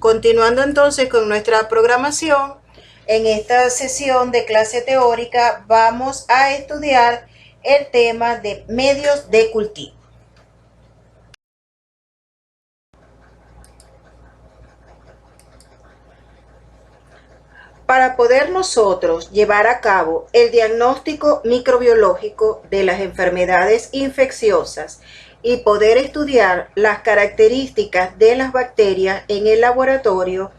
Continuando entonces con nuestra programación, en esta sesión de clase teórica vamos a estudiar el tema de medios de cultivo. Para poder nosotros llevar a cabo el diagnóstico microbiológico de las enfermedades infecciosas y poder estudiar las características de las bacterias en el laboratorio,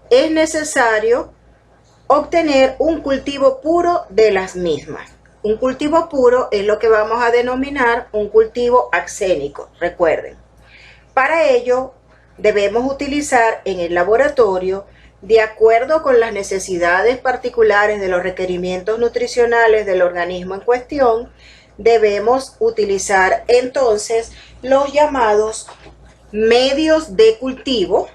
es necesario obtener un cultivo puro de las mismas. Un cultivo puro es lo que vamos a denominar un cultivo axénico, recuerden. Para ello, debemos utilizar en el laboratorio, de acuerdo con las necesidades particulares de los requerimientos nutricionales del organismo en cuestión, debemos utilizar entonces los llamados medios de cultivo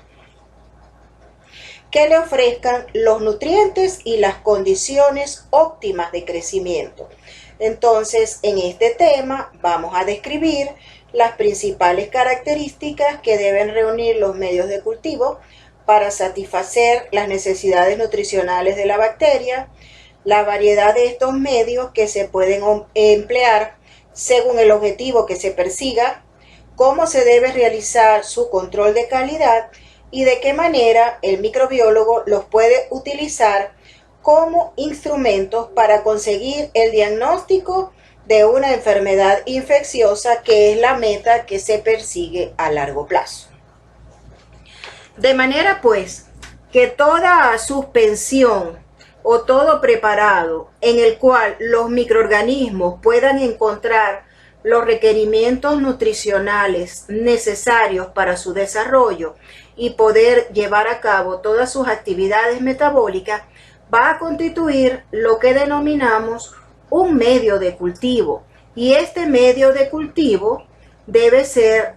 que le ofrezcan los nutrientes y las condiciones óptimas de crecimiento. Entonces, en este tema vamos a describir las principales características que deben reunir los medios de cultivo para satisfacer las necesidades nutricionales de la bacteria, la variedad de estos medios que se pueden emplear según el objetivo que se persiga, cómo se debe realizar su control de calidad y de qué manera el microbiólogo los puede utilizar como instrumentos para conseguir el diagnóstico de una enfermedad infecciosa, que es la meta que se persigue a largo plazo. De manera pues que toda suspensión o todo preparado en el cual los microorganismos puedan encontrar los requerimientos nutricionales necesarios para su desarrollo y poder llevar a cabo todas sus actividades metabólicas, va a constituir lo que denominamos un medio de cultivo. Y este medio de cultivo debe ser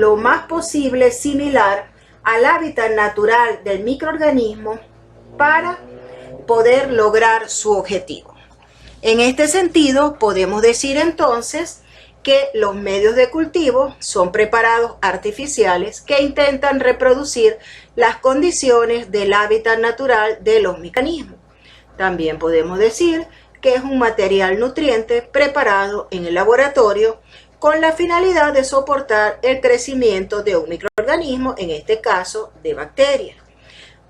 lo más posible similar al hábitat natural del microorganismo para poder lograr su objetivo. En este sentido, podemos decir entonces que los medios de cultivo son preparados artificiales que intentan reproducir las condiciones del hábitat natural de los microorganismos. También podemos decir que es un material nutriente preparado en el laboratorio con la finalidad de soportar el crecimiento de un microorganismo, en este caso de bacterias.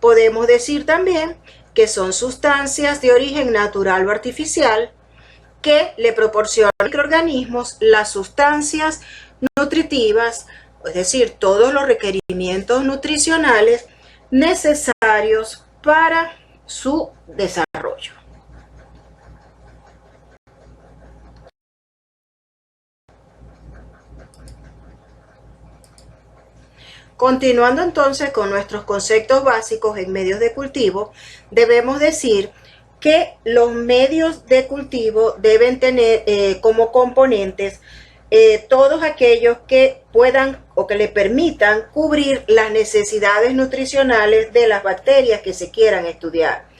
Podemos decir también que son sustancias de origen natural o artificial que le proporcionan a los microorganismos las sustancias nutritivas, es decir, todos los requerimientos nutricionales necesarios para su desarrollo. Continuando entonces con nuestros conceptos básicos en medios de cultivo, debemos decir que los medios de cultivo deben tener como componentes todos aquellos que puedan o que le permitan cubrir las necesidades nutricionales de las bacterias que se quieran estudiar.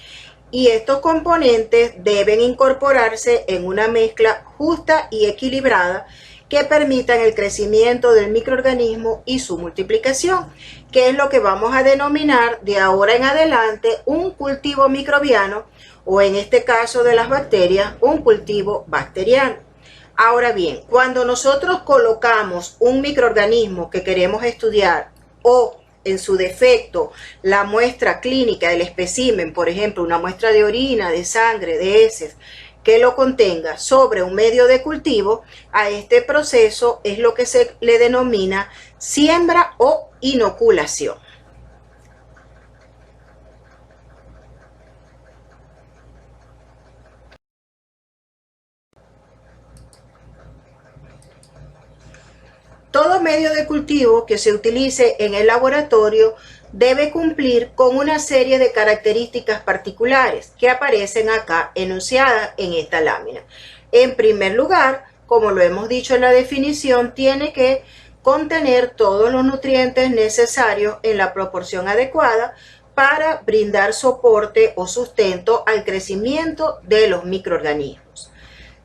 Y estos componentes deben incorporarse en una mezcla justa y equilibrada que permitan el crecimiento del microorganismo y su multiplicación, que es lo que vamos a denominar de ahora en adelante un cultivo microbiano, o en este caso de las bacterias, un cultivo bacteriano. Ahora bien, cuando nosotros colocamos un microorganismo que queremos estudiar, o en su defecto la muestra clínica del espécimen, por ejemplo una muestra de orina, de sangre, de heces, que lo contenga sobre un medio de cultivo, a este proceso es lo que se le denomina siembra o inoculación. Todo medio de cultivo que se utilice en el laboratorio debe cumplir con una serie de características particulares que aparecen acá enunciadas en esta lámina. En primer lugar, como lo hemos dicho en la definición, tiene que contener todos los nutrientes necesarios en la proporción adecuada para brindar soporte o sustento al crecimiento de los microorganismos.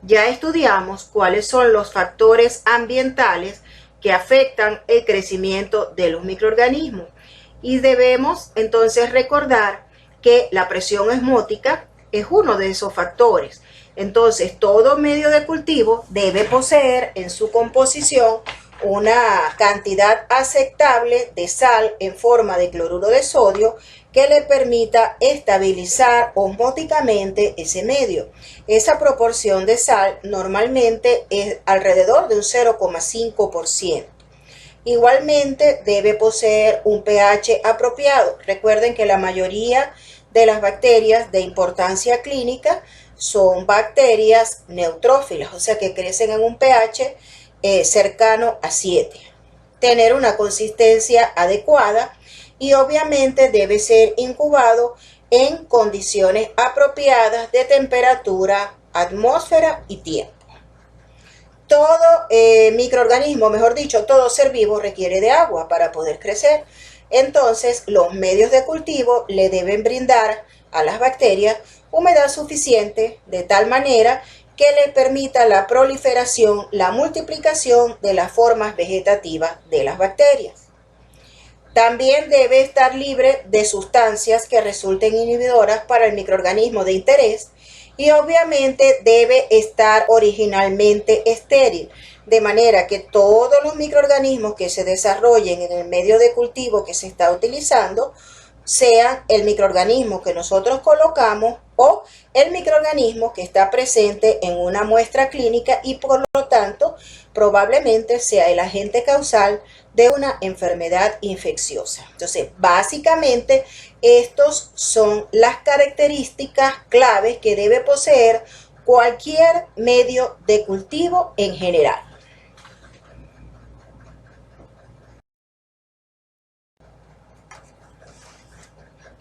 Ya estudiamos cuáles son los factores ambientales que afectan el crecimiento de los microorganismos. y debemos entonces recordar que la presión osmótica es uno de esos factores. Entonces, todo medio de cultivo debe poseer en su composición una cantidad aceptable de sal en forma de cloruro de sodio que le permita estabilizar osmóticamente ese medio. Esa proporción de sal normalmente es alrededor de un 0,5%. Igualmente debe poseer un pH apropiado. Recuerden que la mayoría de las bacterias de importancia clínica son bacterias neutrófilas, o sea que crecen en un pH cercano a 7. Tener una consistencia adecuada y obviamente debe ser incubado en condiciones apropiadas de temperatura, atmósfera y tiempo. Todo microorganismo, mejor dicho, todo ser vivo requiere de agua para poder crecer. Entonces, los medios de cultivo le deben brindar a las bacterias humedad suficiente de tal manera que le permita la proliferación, la multiplicación de las formas vegetativas de las bacterias. También debe estar libre de sustancias que resulten inhibidoras para el microorganismo de interés y obviamente debe estar originalmente estéril, de manera que todos los microorganismos que se desarrollen en el medio de cultivo que se está utilizando sean el microorganismo que nosotros colocamos o el microorganismo que está presente en una muestra clínica y por lo tanto probablemente sea el agente causal de una enfermedad infecciosa. Entonces, básicamente, estos son las características claves que debe poseer cualquier medio de cultivo en general.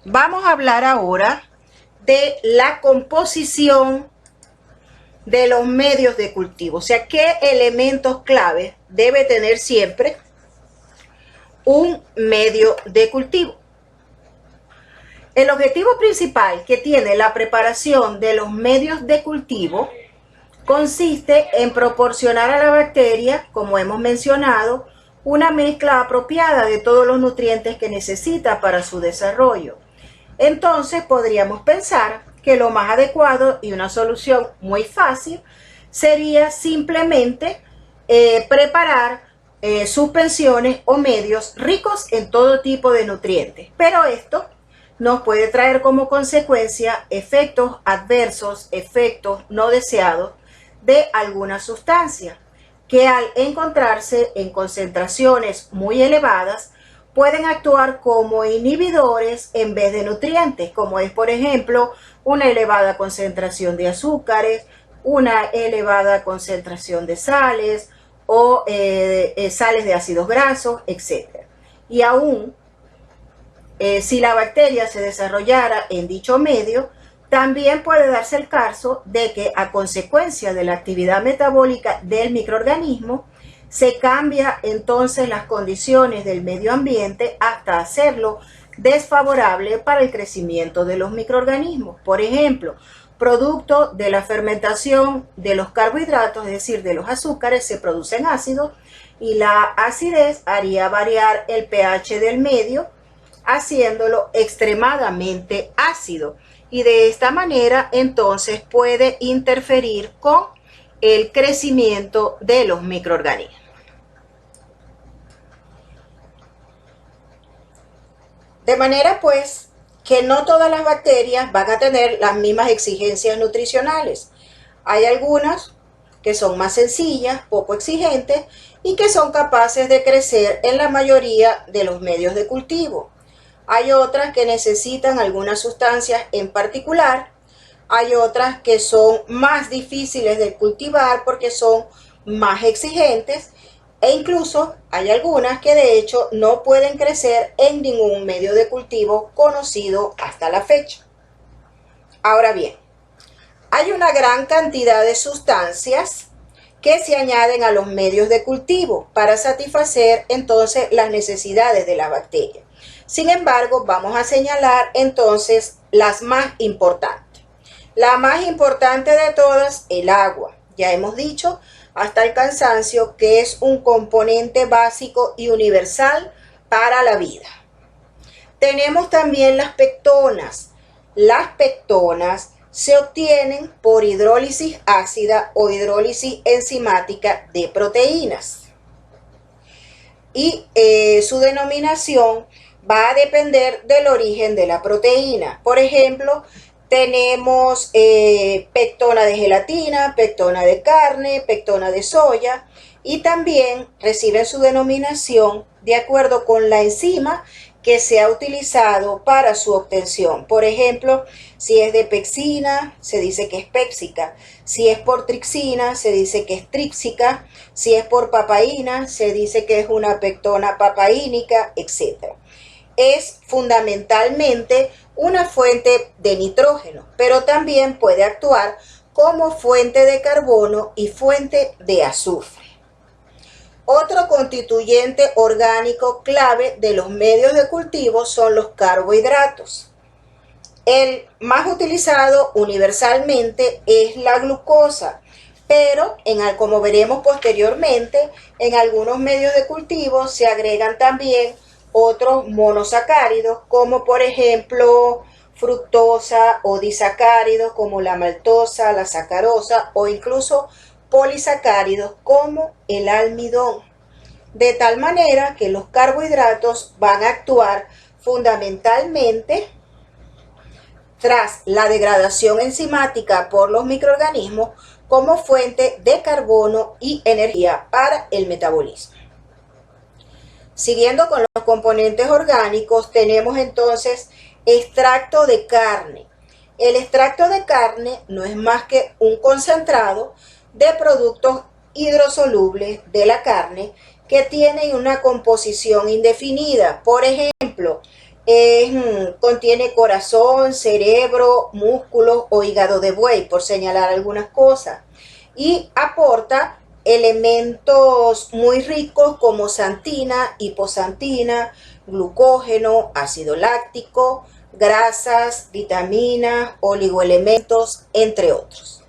Vamos a hablar ahora de la composición de los medios de cultivo, o sea, qué elementos clave debe tener siempre un medio de cultivo. El objetivo principal que tiene la preparación de los medios de cultivo consiste en proporcionar a la bacteria, como hemos mencionado, una mezcla apropiada de todos los nutrientes que necesita para su desarrollo. Entonces podríamos pensar que lo más adecuado y una solución muy fácil sería simplemente preparar suspensiones o medios ricos en todo tipo de nutrientes. Pero esto nos puede traer como consecuencia efectos adversos, efectos no deseados de alguna sustancia que al encontrarse en concentraciones muy elevadas pueden actuar como inhibidores en vez de nutrientes, como es, por ejemplo, una elevada concentración de azúcares, una elevada concentración de sales o sales de ácidos grasos, etc. Y aún, si la bacteria se desarrollara en dicho medio, también puede darse el caso de que a consecuencia de la actividad metabólica del microorganismo, se cambia entonces las condiciones del medio ambiente hasta hacerlo desfavorable para el crecimiento de los microorganismos. Por ejemplo, producto de la fermentación de los carbohidratos, es decir, de los azúcares, se producen ácidos y la acidez haría variar el pH del medio, haciéndolo extremadamente ácido. Y de esta manera entonces puede interferir con el crecimiento de los microorganismos. De manera pues que no todas las bacterias van a tener las mismas exigencias nutricionales. Hay algunas que son más sencillas, poco exigentes y que son capaces de crecer en la mayoría de los medios de cultivo. Hay otras que necesitan algunas sustancias en particular. Hay otras que son más difíciles de cultivar porque son más exigentes e incluso hay algunas que de hecho no pueden crecer en ningún medio de cultivo conocido hasta la fecha. Ahora bien, hay una gran cantidad de sustancias que se añaden a los medios de cultivo para satisfacer entonces las necesidades de la bacteria. Sin embargo, vamos a señalar entonces las más importantes. La más importante de todas, el agua. Ya hemos dicho hasta el cansancio que es un componente básico y universal para la vida. Tenemos también las pectonas. Las pectonas se obtienen por hidrólisis ácida o hidrólisis enzimática de proteínas. Y su denominación va a depender del origen de la proteína. Por ejemplo, tenemos pectona de gelatina, pectona de carne, pectona de soya, y también reciben su denominación de acuerdo con la enzima que se ha utilizado para su obtención. Por ejemplo, si es de pexina, se dice que es péxica. Si es por trixina, se dice que es tríxica. Si es por papaína, se dice que es una pectona papaínica, etc. Es fundamentalmente una fuente de nitrógeno, pero también puede actuar como fuente de carbono y fuente de azufre. Otro constituyente orgánico clave de los medios de cultivo son los carbohidratos. El más utilizado universalmente es la glucosa, pero como veremos posteriormente, en algunos medios de cultivo se agregan también otros monosacáridos, como por ejemplo fructosa, o disacáridos como la maltosa, la sacarosa, o incluso polisacáridos como el almidón, de tal manera que los carbohidratos van a actuar fundamentalmente tras la degradación enzimática por los microorganismos como fuente de carbono y energía para el metabolismo. Siguiendo con los componentes orgánicos, tenemos entonces extracto de carne. El extracto de carne no es más que un concentrado de productos hidrosolubles de la carne que tienen una composición indefinida. Por ejemplo, contiene corazón, cerebro, músculos o hígado de buey, por señalar algunas cosas, y aporta elementos muy ricos como santina, hiposantina, glucógeno, ácido láctico, grasas, vitaminas, oligoelementos, entre otros.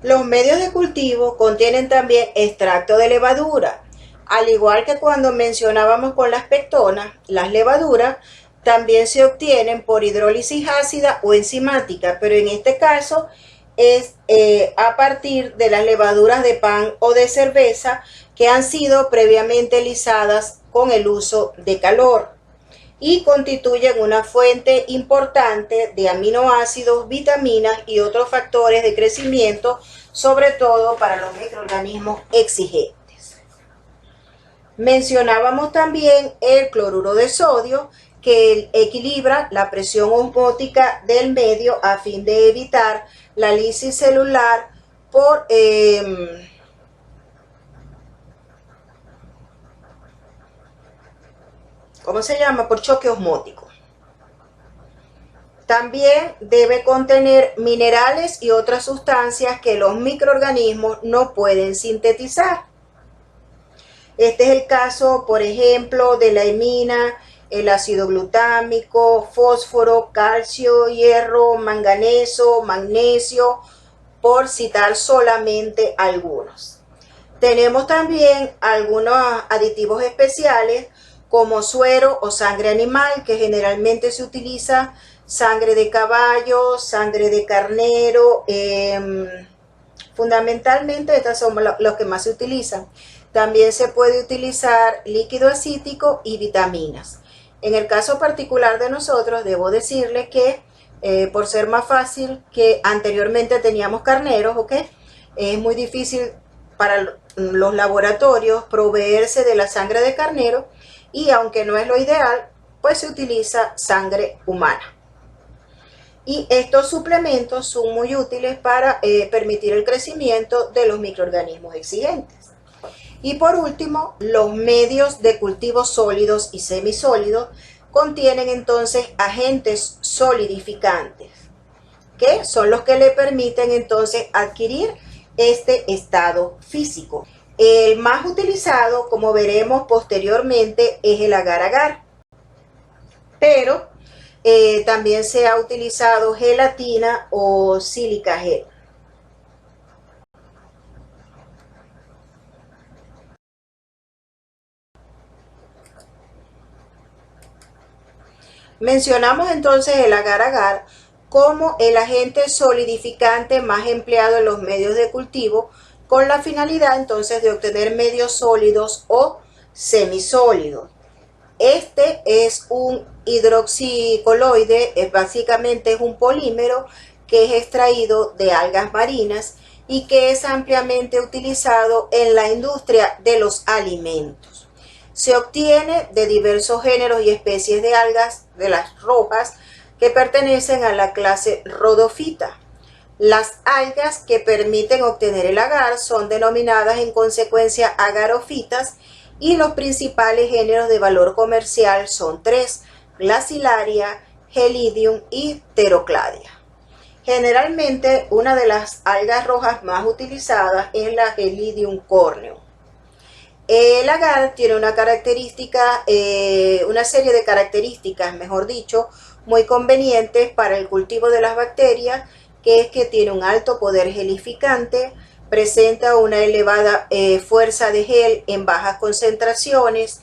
Los medios de cultivo contienen también extracto de levadura. Al igual que cuando mencionábamos con las pectonas, las levaduras también se obtienen por hidrólisis ácida o enzimática, pero en este caso es a partir de las levaduras de pan o de cerveza que han sido previamente lisadas con el uso de calor y constituyen una fuente importante de aminoácidos, vitaminas y otros factores de crecimiento, sobre todo para los microorganismos exigentes. Mencionábamos también el cloruro de sodio, que equilibra la presión osmótica del medio a fin de evitar la lisis celular por por choque osmótico. También debe contener minerales y otras sustancias que los microorganismos no pueden sintetizar. Este es el caso, por ejemplo, de la imina, el ácido glutámico, fósforo, calcio, hierro, manganeso, magnesio, por citar solamente algunos. Tenemos también algunos aditivos especiales como suero o sangre animal, que generalmente se utiliza sangre de caballo, sangre de carnero, fundamentalmente estos son los que más se utilizan. También se puede utilizar líquido acítico y vitaminas. En el caso particular de nosotros, debo decirles que por ser más fácil que anteriormente teníamos carneros, ¿ok? Es muy difícil para los laboratorios proveerse de la sangre de carnero y aunque no es lo ideal, pues se utiliza sangre humana. Y estos suplementos son muy útiles para permitir el crecimiento de los microorganismos exigentes. Y por último, los medios de cultivo sólidos y semisólidos contienen entonces agentes solidificantes, que son los que le permiten entonces adquirir este estado físico. El más utilizado, como veremos posteriormente, es el agar-agar, pero también se ha utilizado gelatina o sílica gel. Mencionamos entonces el agar-agar como el agente solidificante más empleado en los medios de cultivo, con la finalidad entonces de obtener medios sólidos o semisólidos. Este es un hidroxicoloide, básicamente es un polímero que es extraído de algas marinas y que es ampliamente utilizado en la industria de los alimentos. Se obtiene de diversos géneros y especies de algas, de las rojas, que pertenecen a la clase Rhodophyta. Las algas que permiten obtener el agar son denominadas en consecuencia agarofitas y los principales géneros de valor comercial son tres: Glacilaria, Gelidium y Pterocladia. Generalmente una de las algas rojas más utilizadas es la Gelidium corneum. El agar tiene una característica, una serie de características, mejor dicho, muy convenientes para el cultivo de las bacterias, que es que tiene un alto poder gelificante, presenta una elevada fuerza de gel en bajas concentraciones,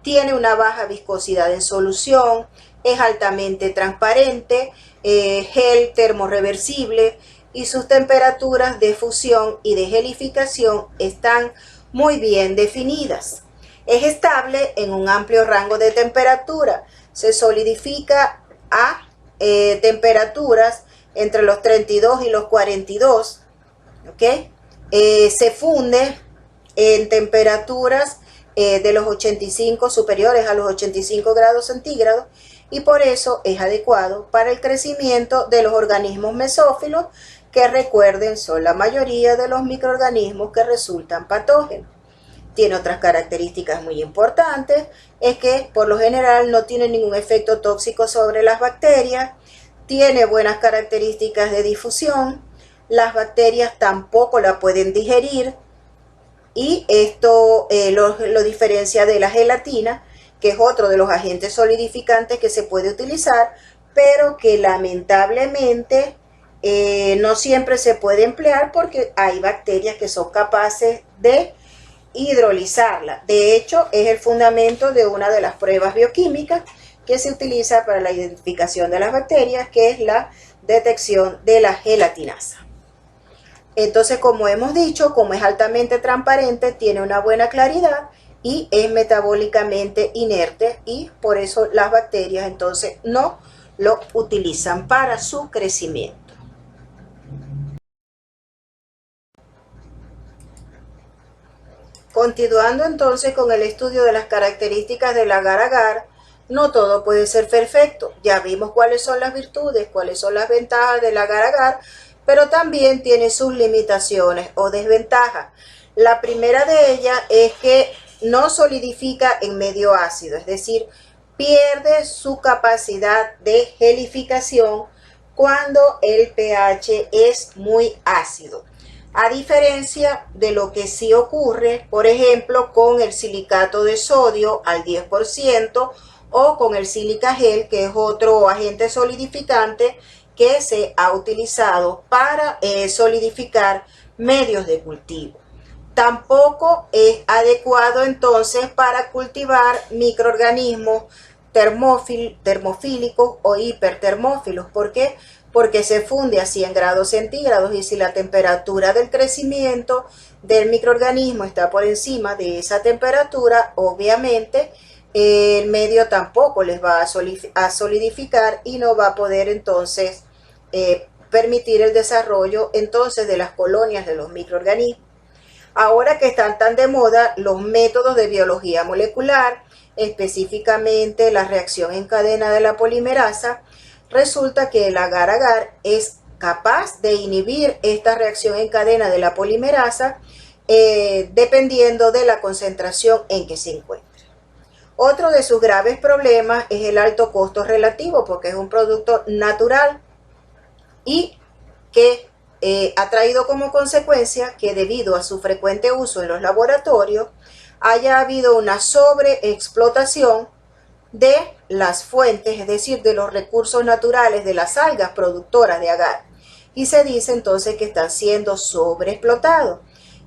tiene una baja viscosidad en solución, es altamente transparente, gel termorreversible, y sus temperaturas de fusión y de gelificación están muy bien definidas. Es estable en un amplio rango de temperatura, se solidifica a temperaturas entre los 32 y los 42, ¿ok? Se funde en temperaturas de los 85, superiores a los 85 grados centígrados, y por eso es adecuado para el crecimiento de los organismos mesófilos, que recuerden son la mayoría de los microorganismos que resultan patógenos. Tiene otras características muy importantes, es que por lo general no tiene ningún efecto tóxico sobre las bacterias, tiene buenas características de difusión, las bacterias tampoco la pueden digerir, y esto lo diferencia de la gelatina, que es otro de los agentes solidificantes que se puede utilizar, pero que lamentablemente no siempre se puede emplear porque hay bacterias que son capaces de hidrolizarla. De hecho, es el fundamento de una de las pruebas bioquímicas que se utiliza para la identificación de las bacterias, que es la detección de la gelatinasa. Entonces, como hemos dicho, como es altamente transparente, tiene una buena claridad y es metabólicamente inerte, y por eso las bacterias entonces no lo utilizan para su crecimiento. Continuando entonces con el estudio de las características del agar-agar, no todo puede ser perfecto. Ya vimos cuáles son las virtudes, cuáles son las ventajas del agar-agar, pero también tiene sus limitaciones o desventajas. La primera de ellas es que no solidifica en medio ácido, es decir, pierde su capacidad de gelificación cuando el pH es muy ácido. A diferencia de lo que sí ocurre, por ejemplo, con el silicato de sodio al 10% o con el sílica gel, que es otro agente solidificante que se ha utilizado para solidificar medios de cultivo. Tampoco es adecuado entonces para cultivar microorganismos termofílicos o hipertermófilos. ¿Por qué? Porque se funde a 100 grados centígrados, y si la temperatura del crecimiento del microorganismo está por encima de esa temperatura, obviamente el medio tampoco les va a solidificar y no va a poder entonces permitir el desarrollo entonces de las colonias de los microorganismos. Ahora que están tan de moda los métodos de biología molecular, específicamente la reacción en cadena de la polimerasa, resulta que el agar-agar es capaz de inhibir esta reacción en cadena de la polimerasa dependiendo de la concentración en que se encuentre. Otro de sus graves problemas es el alto costo relativo, porque es un producto natural y que ha traído como consecuencia que, debido a su frecuente uso en los laboratorios, haya habido una sobreexplotación de las fuentes, es decir, de los recursos naturales de las algas productoras de agar, y se dice entonces que están siendo sobreexplotados,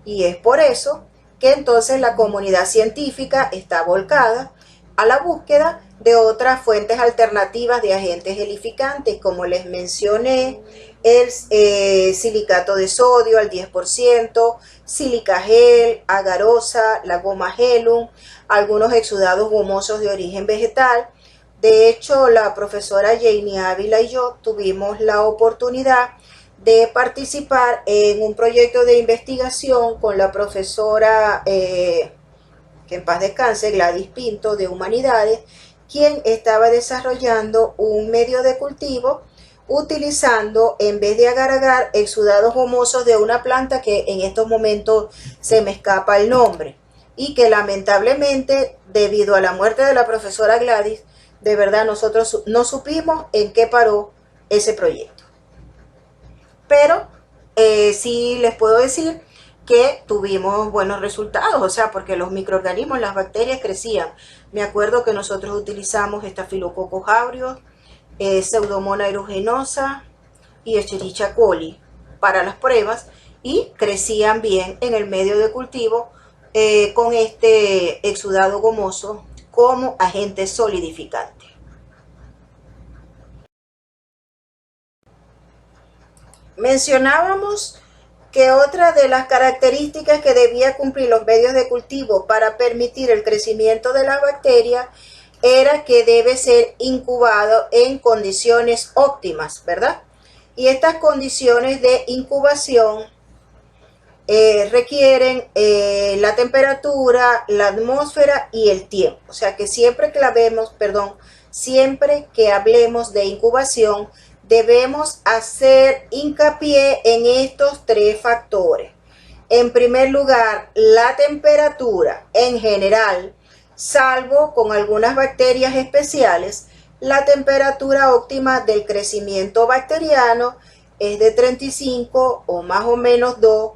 y es por eso que entonces la comunidad científica está volcada a la búsqueda de otras fuentes alternativas de agentes gelificantes, como les mencioné, el silicato de sodio al 10%, sílica gel, agarosa, la goma gelum, algunos exudados gomosos de origen vegetal. De hecho, la profesora Janie Ávila y yo tuvimos la oportunidad de participar en un proyecto de investigación con la profesora, que en paz descanse, Gladys Pinto, de Humanidades, quien estaba desarrollando un medio de cultivo utilizando, en vez de agar-agar, exudados gomosos de una planta que en estos momentos se me escapa el nombre, y que lamentablemente, debido a la muerte de la profesora Gladys, de verdad nosotros no supimos en qué paró ese proyecto. Pero sí les puedo decir que tuvimos buenos resultados, o sea, porque los microorganismos, las bacterias crecían. Me acuerdo que nosotros utilizamos Staphylococcus aureus, Pseudomonas aeruginosa y Escherichia coli para las pruebas, y crecían bien en el medio de cultivo con este exudado gomoso como agente solidificante. Mencionábamos que otra de las características que debía cumplir los medios de cultivo para permitir el crecimiento de la bacteria era que debe ser incubado en condiciones óptimas, ¿verdad? Y estas condiciones de incubación requieren la temperatura, la atmósfera y el tiempo. O sea que siempre que hablemos de incubación, debemos hacer hincapié en estos tres factores. En primer lugar, la temperatura en general, salvo con algunas bacterias especiales, la temperatura óptima del crecimiento bacteriano es de 35 o más o menos 2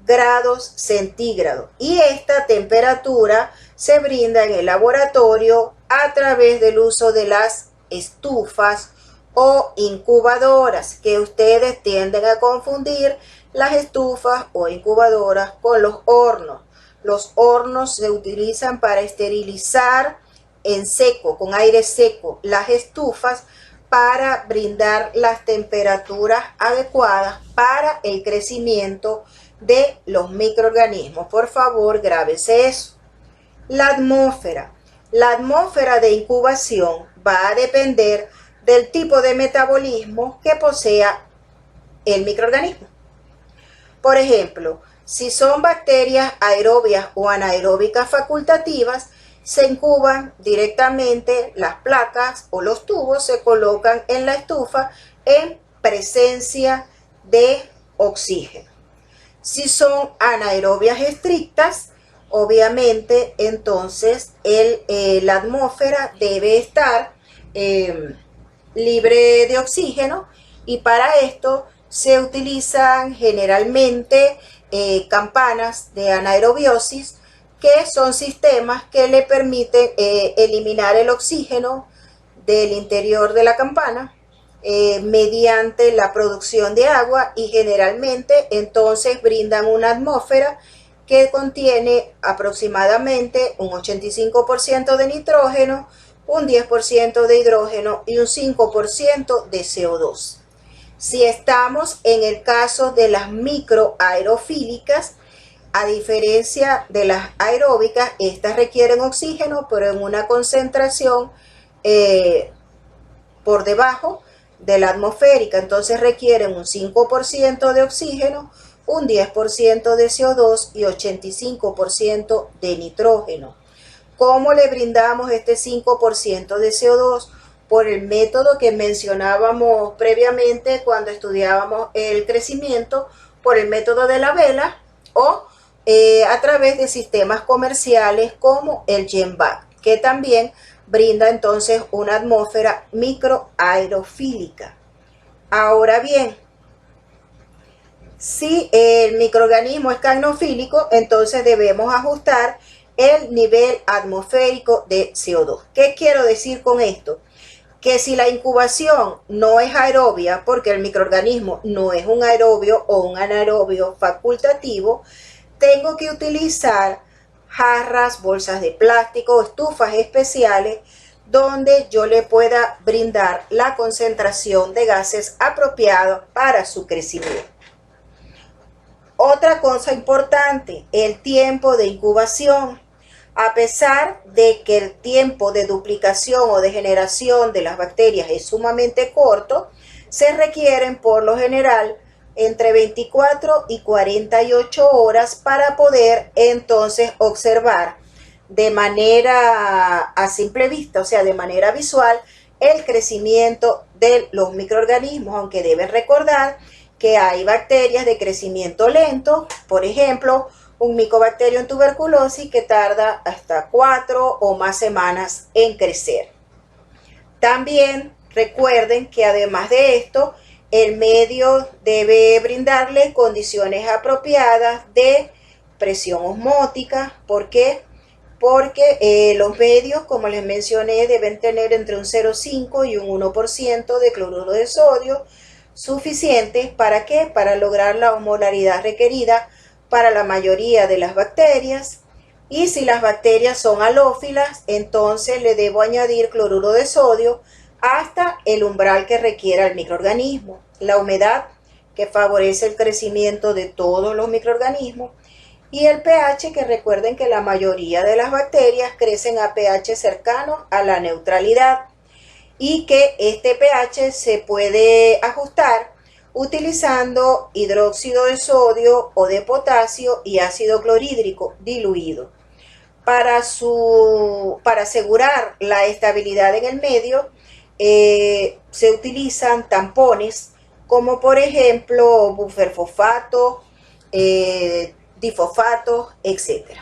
grados centígrados, y esta temperatura se brinda en el laboratorio a través del uso de las estufas o incubadoras, que ustedes tienden a confundir las estufas o incubadoras con los hornos. Los hornos se utilizan para esterilizar en seco, con aire seco, las estufas para brindar las temperaturas adecuadas para el crecimiento de los microorganismos. Por favor, grábese eso. La atmósfera. La atmósfera de incubación va a depender del tipo de metabolismo que posea el microorganismo. Por ejemplo, si son bacterias aerobias o anaeróbicas facultativas, se incuban directamente, las placas o los tubos se colocan en la estufa en presencia de oxígeno. Si son anaerobias estrictas, obviamente entonces la atmósfera debe estar libre de oxígeno, y para esto se utilizan generalmente campanas de anaerobiosis, que son sistemas que le permiten eliminar el oxígeno del interior de la campana mediante la producción de agua, y generalmente entonces brindan una atmósfera que contiene aproximadamente un 85% de nitrógeno, un 10% de hidrógeno y un 5% de CO2. Si estamos en el caso de las microaerofílicas, a diferencia de las aeróbicas, estas requieren oxígeno, pero en una concentración por debajo de la atmosférica. Entonces requieren un 5% de oxígeno, un 10% de CO2 y 85% de nitrógeno. ¿Cómo le brindamos este 5% de CO2? Por el método que mencionábamos previamente cuando estudiábamos el crecimiento, por el método de la vela, o a través de sistemas comerciales como el GenBack, que también brinda entonces una atmósfera microaerofílica. Ahora bien, si el microorganismo es cacnofílico, entonces debemos ajustar el nivel atmosférico de CO2. ¿Qué quiero decir con esto? Que si la incubación no es aerobia, porque el microorganismo no es un aerobio o un anaerobio facultativo, tengo que utilizar jarras, bolsas de plástico, estufas especiales, donde yo le pueda brindar la concentración de gases apropiada para su crecimiento. Otra cosa importante, el tiempo de incubación. A pesar de que el tiempo de duplicación o de generación de las bacterias es sumamente corto, se requieren por lo general entre 24 y 48 horas para poder entonces observar de manera a simple vista, o sea, de manera visual, el crecimiento de los microorganismos, aunque deben recordar que hay bacterias de crecimiento lento, por ejemplo, un micobacterio en tuberculosis que tarda hasta 4 o más semanas en crecer. También recuerden que además de esto, el medio debe brindarle condiciones apropiadas de presión osmótica. ¿Por qué? Porque los medios, como les mencioné, deben tener entre un 0,5 y un 1% de cloruro de sodio, suficientes ¿para qué? Para lograr la osmolaridad requerida para la mayoría de las bacterias. Y si las bacterias son halófilas, entonces le debo añadir cloruro de sodio hasta el umbral que requiera el microorganismo. La humedad, que favorece el crecimiento de todos los microorganismos, y el pH, que recuerden que la mayoría de las bacterias crecen a pH cercano a la neutralidad, y que este pH se puede ajustar utilizando hidróxido de sodio o de potasio y ácido clorhídrico diluido. Para asegurar la estabilidad en el medio, se utilizan tampones como por ejemplo buferfosfato, difosfato, etc.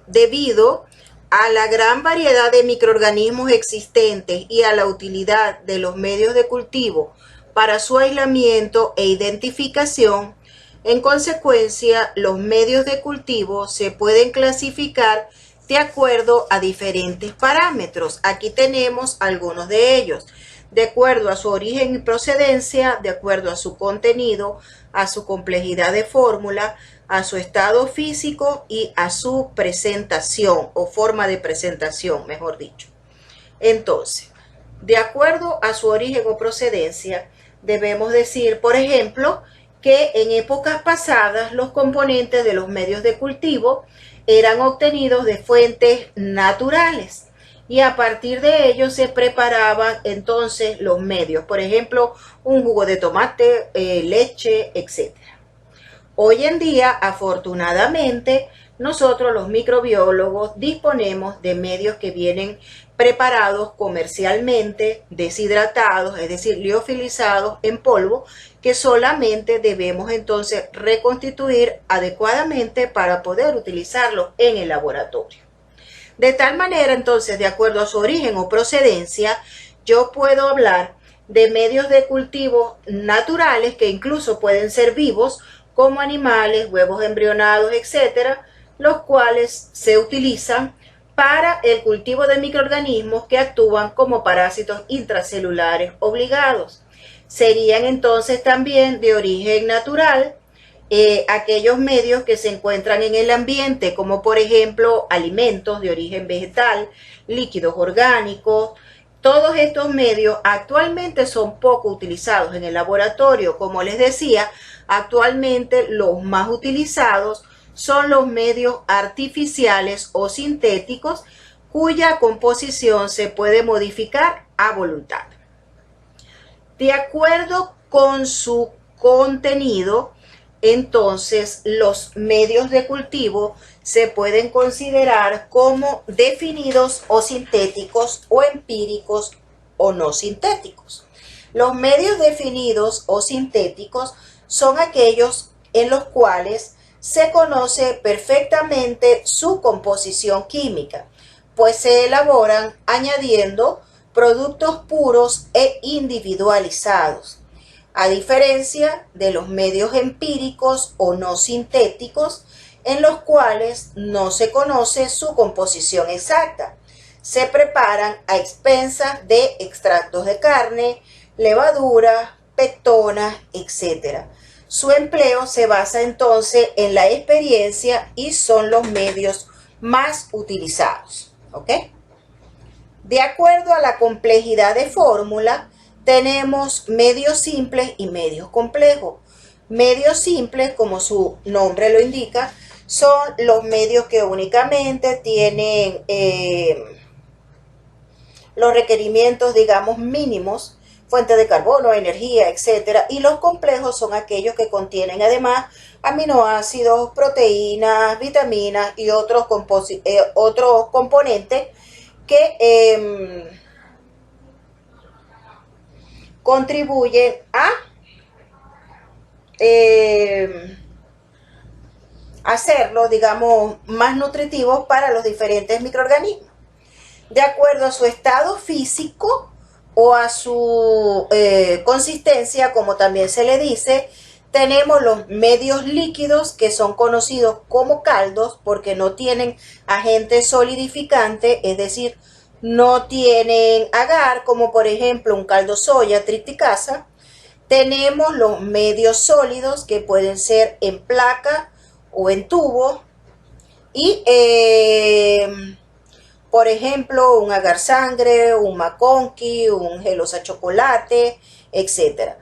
Debido a la gran variedad de microorganismos existentes y a la utilidad de los medios de cultivo para su aislamiento e identificación, en consecuencia, los medios de cultivo se pueden clasificar de acuerdo a diferentes parámetros. Aquí tenemos algunos de ellos. De acuerdo a su origen y procedencia, de acuerdo a su contenido, a su complejidad de fórmula, a su estado físico y a su presentación o forma de presentación, mejor dicho. Entonces, de acuerdo a su origen o procedencia, debemos decir, por ejemplo, que en épocas pasadas los componentes de los medios de cultivo eran obtenidos de fuentes naturales y a partir de ellos se preparaban entonces los medios, por ejemplo, un jugo de tomate, leche, etc. Hoy en día, afortunadamente, nosotros los microbiólogos disponemos de medios que vienen preparados comercialmente, deshidratados, es decir, liofilizados en polvo, que solamente debemos entonces reconstituir adecuadamente para poder utilizarlos en el laboratorio. De tal manera, entonces, de acuerdo a su origen o procedencia, yo puedo hablar de medios de cultivo naturales que incluso pueden ser vivos, como animales, huevos embrionados, etcétera, los cuales se utilizan para el cultivo de microorganismos que actúan como parásitos intracelulares obligados. Serían entonces también de origen natural aquellos medios que se encuentran en el ambiente, como por ejemplo alimentos de origen vegetal, líquidos orgánicos. Todos estos medios actualmente son poco utilizados en el laboratorio. Como les decía, actualmente los más utilizados son los medios artificiales o sintéticos cuya composición se puede modificar a voluntad. De acuerdo con su contenido, entonces los medios de cultivo se pueden considerar como definidos o sintéticos o empíricos o no sintéticos. Los medios definidos o sintéticos son aquellos en los cuales se conoce perfectamente su composición química, pues se elaboran añadiendo productos puros e individualizados, a diferencia de los medios empíricos o no sintéticos, en los cuales no se conoce su composición exacta. Se preparan a expensas de extractos de carne, levadura, pectonas, etc. Su empleo se basa entonces en la experiencia y son los medios más utilizados, ¿ok? De acuerdo a la complejidad de fórmula, tenemos medios simples y medios complejos. Medios simples, como su nombre lo indica, son los medios que únicamente tienen los requerimientos, digamos, mínimos, fuente de carbono, energía, etcétera, y los complejos son aquellos que contienen además aminoácidos, proteínas, vitaminas y otros componentes que contribuyen a hacerlo, digamos, más nutritivos para los diferentes microorganismos. De acuerdo a su estado físico o a su consistencia, como también se le dice, tenemos los medios líquidos, que son conocidos como caldos porque no tienen agente solidificante, es decir, no tienen agar, como por ejemplo un caldo soya, triticasa. Tenemos los medios sólidos, que pueden ser en placa o en tubo, y por ejemplo un agar sangre, un maconqui, un gelosa chocolate, etc.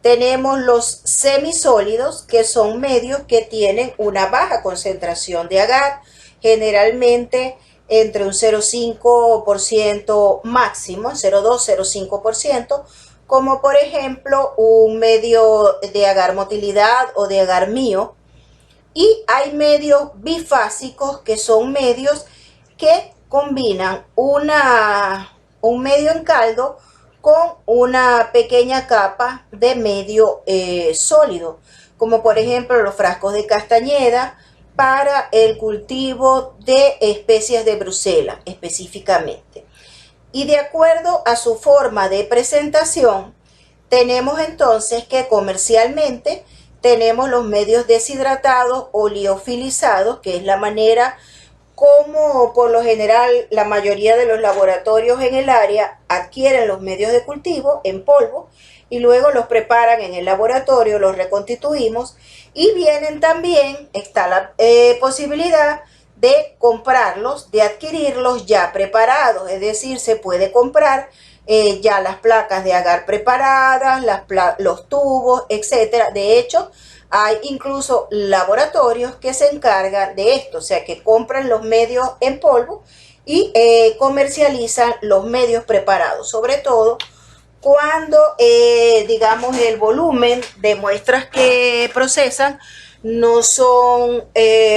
Tenemos los semisólidos, que son medios que tienen una baja concentración de agar, generalmente entre un 0,5% máximo, 0,2-0,5%, como por ejemplo un medio de agar motilidad o de agar mío. Y hay medios bifásicos, que son medios que combinan un medio en caldo con una pequeña capa de medio sólido, como por ejemplo los frascos de Castañeda para el cultivo de especies de Bruselas específicamente. Y de acuerdo a su forma de presentación, tenemos entonces que comercialmente tenemos los medios deshidratados o liofilizados, que es la manera como por lo general la mayoría de los laboratorios en el área adquieren los medios de cultivo en polvo y luego los preparan en el laboratorio, los reconstituimos, y vienen también, está la posibilidad de comprarlos, de adquirirlos ya preparados, es decir, se puede comprar ya las placas de agar preparadas, los tubos, etcétera. De hecho, hay incluso laboratorios que se encargan de esto, o sea, que compran los medios en polvo y comercializan los medios preparados, sobre todo cuando, digamos, el volumen de muestras que procesan no son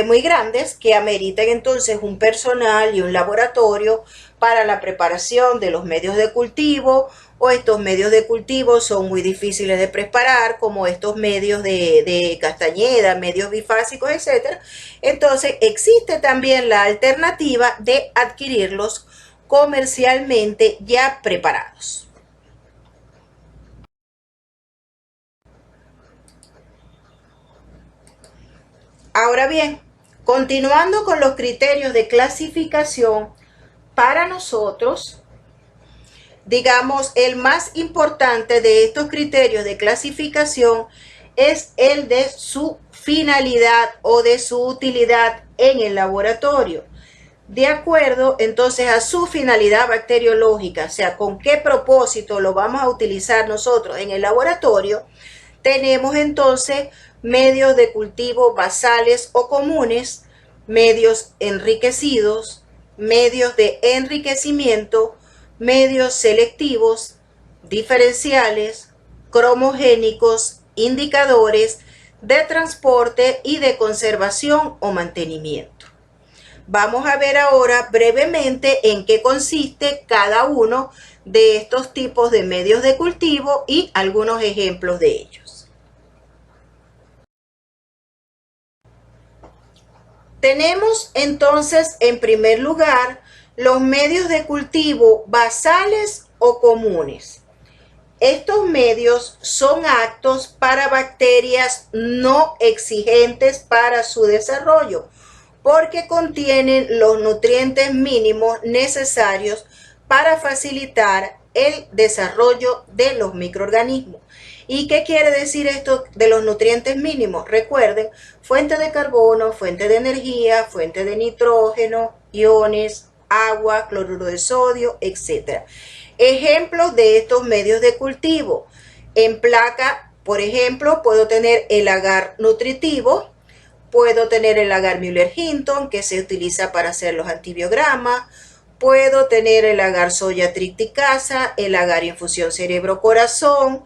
muy grandes, que ameriten entonces un personal y un laboratorio para la preparación de los medios de cultivo, o estos medios de cultivo son muy difíciles de preparar, como estos medios de Castañeda, medios bifásicos, etc. Entonces existe también la alternativa de adquirirlos comercialmente ya preparados. Ahora bien, continuando con los criterios de clasificación, para nosotros, digamos, el más importante de estos criterios de clasificación es el de su finalidad o de su utilidad en el laboratorio. De acuerdo entonces a su finalidad bacteriológica, o sea, con qué propósito lo vamos a utilizar nosotros en el laboratorio, tenemos entonces medios de cultivo basales o comunes, medios enriquecidos, medios de enriquecimiento, medios selectivos, diferenciales, cromogénicos, indicadores de transporte y de conservación o mantenimiento. Vamos a ver ahora brevemente en qué consiste cada uno de estos tipos de medios de cultivo y algunos ejemplos de ellos. Tenemos entonces en primer lugar los medios de cultivo basales o comunes. Estos medios son aptos para bacterias no exigentes para su desarrollo, porque contienen los nutrientes mínimos necesarios para facilitar el desarrollo de los microorganismos. ¿Y qué quiere decir esto de los nutrientes mínimos? Recuerden, fuente de carbono, fuente de energía, fuente de nitrógeno, iones, agua, cloruro de sodio, etc. Ejemplos de estos medios de cultivo. En placa, por ejemplo, puedo tener el agar nutritivo, puedo tener el agar Müller-Hinton, que se utiliza para hacer los antibiogramas, puedo tener el agar soya triticasa, el agar infusión cerebro-corazón,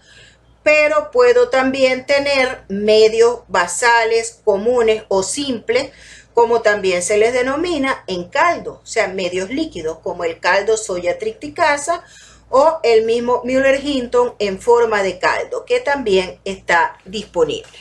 pero puedo también tener medios basales comunes o simples, como también se les denomina en caldo, o sea, medios líquidos, como el caldo soya triticasa o el mismo Müller-Hinton en forma de caldo, que también está disponible.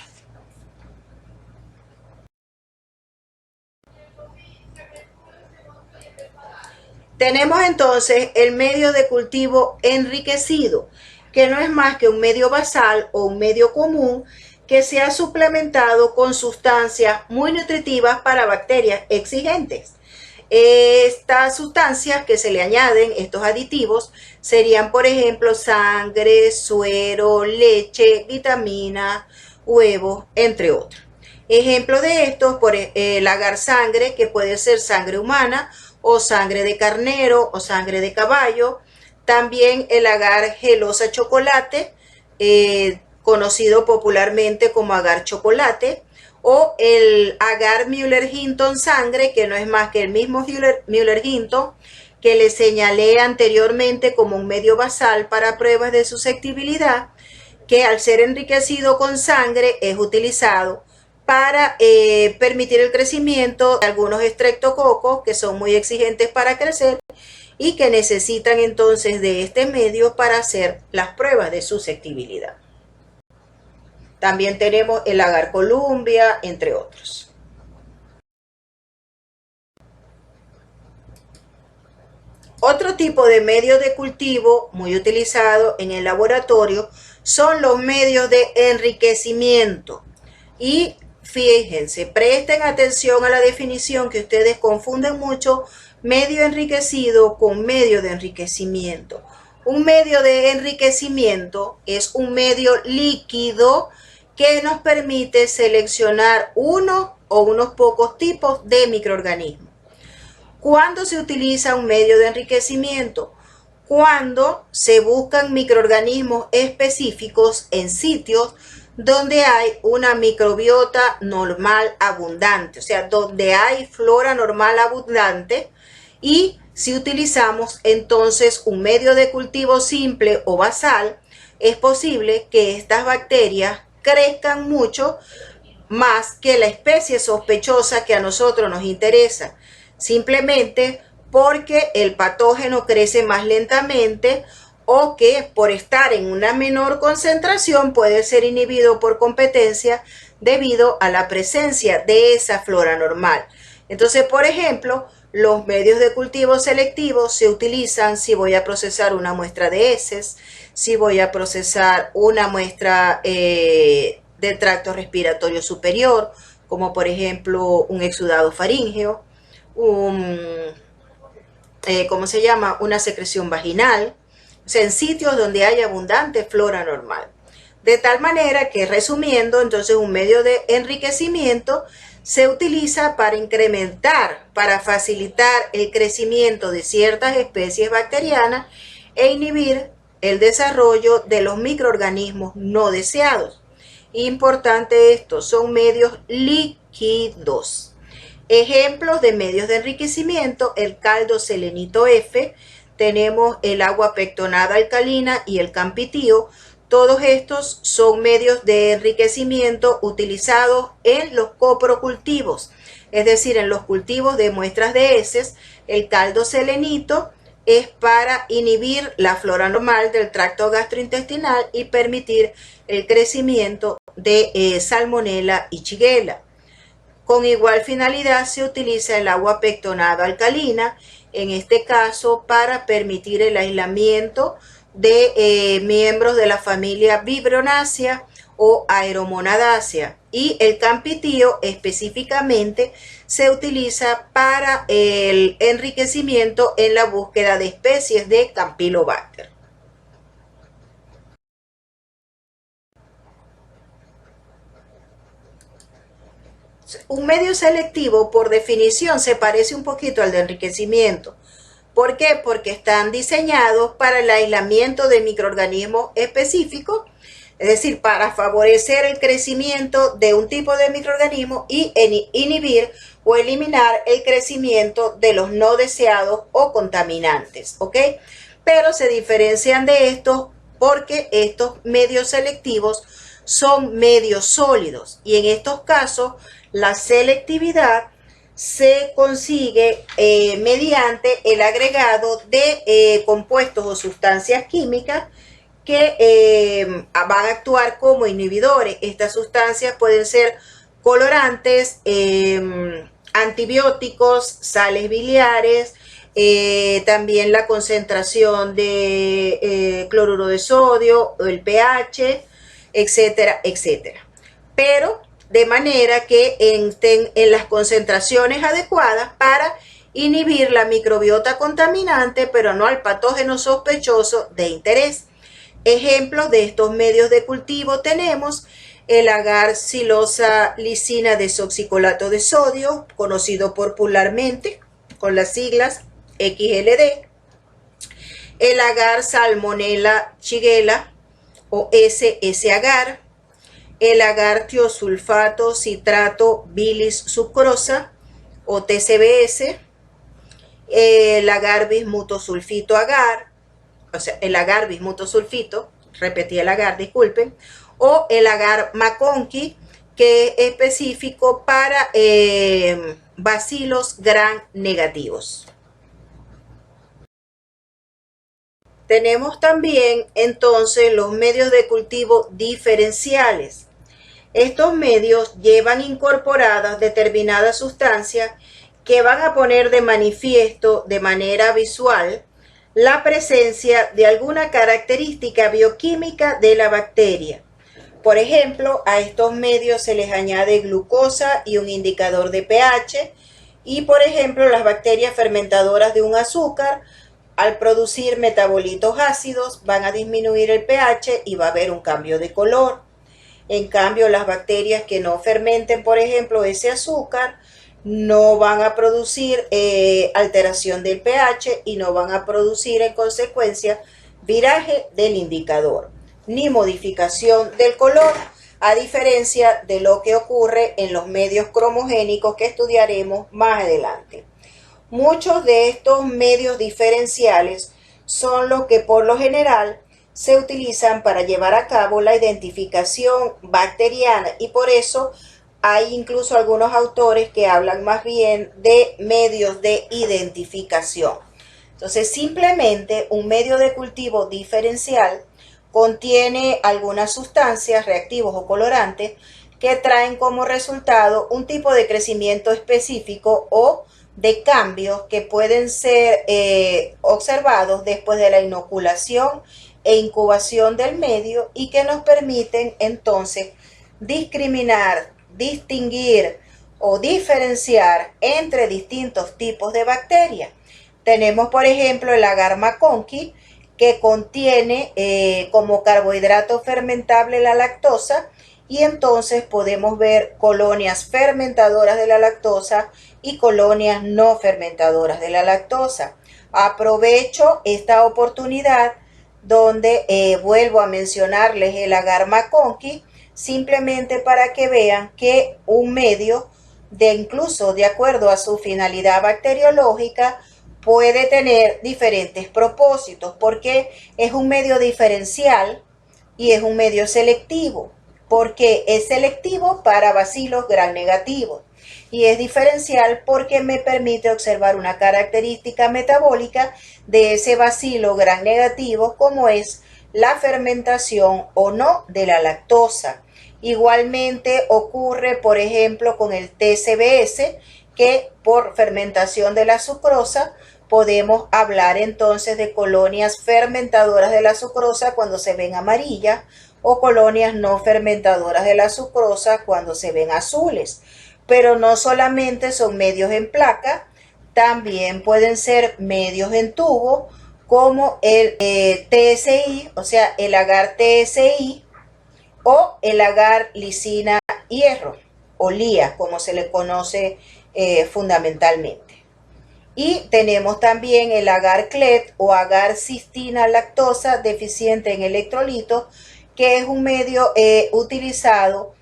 Tenemos entonces el medio de cultivo enriquecido, que no es más que un medio basal o un medio común que se ha suplementado con sustancias muy nutritivas para bacterias exigentes. Estas sustancias que se le añaden, estos aditivos, serían por ejemplo sangre, suero, leche, vitaminas, huevos, entre otros. Ejemplo de estos, por el agar sangre, que puede ser sangre humana o sangre de carnero o sangre de caballo. También el agar gelosa chocolate, conocido popularmente como agar chocolate, o el agar Müller-Hinton sangre, que no es más que el mismo Müller-Hinton que le señalé anteriormente como un medio basal para pruebas de susceptibilidad, que al ser enriquecido con sangre es utilizado para permitir el crecimiento de algunos estreptococos que son muy exigentes para crecer y que necesitan entonces de este medio para hacer las pruebas de susceptibilidad. También tenemos el agar Columbia, entre otros. Otro tipo de medio de cultivo muy utilizado en el laboratorio son los medios de enriquecimiento. Y fíjense, presten atención a la definición, que ustedes confunden mucho medio enriquecido con medio de enriquecimiento. Un medio de enriquecimiento es un medio líquido que nos permite seleccionar uno o unos pocos tipos de microorganismos. ¿Cuándo se utiliza un medio de enriquecimiento? Cuando se buscan microorganismos específicos en sitios donde hay una microbiota normal abundante, o sea, donde hay flora normal abundante, y si utilizamos entonces un medio de cultivo simple o basal, es posible que estas bacterias crezcan mucho más que la especie sospechosa que a nosotros nos interesa, simplemente porque el patógeno crece más lentamente o que por estar en una menor concentración puede ser inhibido por competencia debido a la presencia de esa flora normal. Entonces, por ejemplo, los medios de cultivo selectivos se utilizan si voy a procesar una muestra de heces, si voy a procesar una muestra del tracto respiratorio superior, como por ejemplo un exudado faríngeo, ¿cómo se llama? Una secreción vaginal, o sea, en sitios donde hay abundante flora normal. De tal manera que, resumiendo, entonces un medio de enriquecimiento se utiliza para incrementar, para facilitar el crecimiento de ciertas especies bacterianas e inhibir el desarrollo de los microorganismos no deseados. Importante esto, son medios líquidos. Ejemplos de medios de enriquecimiento: el caldo selenito F, tenemos el agua pectonada alcalina y el campitío. Todos estos son medios de enriquecimiento utilizados en los coprocultivos, es decir, en los cultivos de muestras de heces. El caldo selenito es para inhibir la flora normal del tracto gastrointestinal y permitir el crecimiento de Salmonella y Shigella. Con igual finalidad se utiliza el agua pectonada alcalina, en este caso para permitir el aislamiento de miembros de la familia Vibronaceae o Aeromonadaceae, y el campitío específicamente se utiliza para el enriquecimiento en la búsqueda de especies de Campylobacter. Un medio selectivo, por definición, se parece un poquito al de enriquecimiento. ¿Por qué? Porque están diseñados para el aislamiento de microorganismos específicos, es decir, para favorecer el crecimiento de un tipo de microorganismo y inhibir o eliminar el crecimiento de los no deseados o contaminantes, ¿ok? Pero se diferencian de estos porque estos medios selectivos son medios sólidos y en estos casos la selectividad se consigue mediante el agregado de compuestos o sustancias químicas que van a actuar como inhibidores. Estas sustancias pueden ser colorantes, antibióticos, sales biliares, también la concentración de cloruro de sodio, el pH, etcétera, etcétera. Pero de manera que estén en las concentraciones adecuadas para inhibir la microbiota contaminante, pero no al patógeno sospechoso de interés. Ejemplos de estos medios de cultivo tenemos el agar silosa lisina desoxicolato de sodio, conocido popularmente con las siglas XLD, el agar salmonella shigella o SS agar, el agar tiosulfato citrato bilis sucrosa o TCBS, el agar bismuto sulfito agar, o sea, el agar bismuto sulfito, repetí el agar, disculpen, o el agar McConkey, que es específico para bacilos gram negativos. Tenemos también entonces los medios de cultivo diferenciales. Estos medios llevan incorporadas determinadas sustancias que van a poner de manifiesto de manera visual la presencia de alguna característica bioquímica de la bacteria. Por ejemplo, a estos medios se les añade glucosa y un indicador de pH y, por ejemplo, las bacterias fermentadoras de un azúcar, al producir metabolitos ácidos, van a disminuir el pH y va a haber un cambio de color. En cambio, las bacterias que no fermenten, por ejemplo, ese azúcar, no van a producir alteración del pH y no van a producir en consecuencia viraje del indicador ni modificación del color, a diferencia de lo que ocurre en los medios cromogénicos que estudiaremos más adelante. Muchos de estos medios diferenciales son los que por lo general se utilizan para llevar a cabo la identificación bacteriana y por eso hay incluso algunos autores que hablan más bien de medios de identificación. Entonces, simplemente un medio de cultivo diferencial contiene algunas sustancias, reactivos o colorantes que traen como resultado un tipo de crecimiento específico o de cambios que pueden ser observados después de la inoculación e incubación del medio y que nos permiten entonces discriminar, distinguir o diferenciar entre distintos tipos de bacterias. Tenemos, por ejemplo, el agar McConkey, que contiene como carbohidrato fermentable la lactosa y entonces podemos ver colonias fermentadoras de la lactosa y colonias no fermentadoras de la lactosa. Aprovecho esta oportunidad donde vuelvo a mencionarles el agar McConkey, simplemente para que vean que un medio, incluso de acuerdo a su finalidad bacteriológica, puede tener diferentes propósitos, porque es un medio diferencial y es un medio selectivo, porque es selectivo para bacilos gram negativos y es diferencial porque me permite observar una característica metabólica de ese bacilo gram negativo, como es la fermentación o no de la lactosa. Igualmente ocurre, por ejemplo, con el TCBS, que por fermentación de la sucrosa podemos hablar entonces de colonias fermentadoras de la sucrosa cuando se ven amarillas o colonias no fermentadoras de la sucrosa cuando se ven azules. Pero no solamente son medios en placa, también pueden ser medios en tubo como el TSI, o sea, el agar TSI o el agar lisina hierro o LIA, como se le conoce fundamentalmente. Y tenemos también el agar-CLET o agar-cistina lactosa deficiente en electrolitos, que es un medio utilizado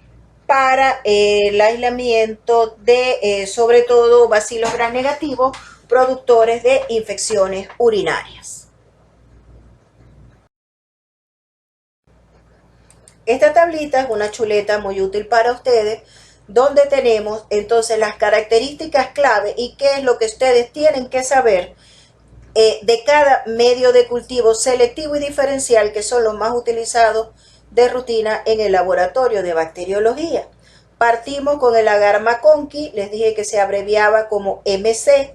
para el aislamiento de sobre todo bacilos gram negativos productores de infecciones urinarias. Esta tablita es una chuleta muy útil para ustedes, donde tenemos entonces las características clave y qué es lo que ustedes tienen que saber de cada medio de cultivo selectivo y diferencial, que son los más utilizados de rutina en el laboratorio de bacteriología. Partimos con el agar McConkey, les dije que se abreviaba como MC.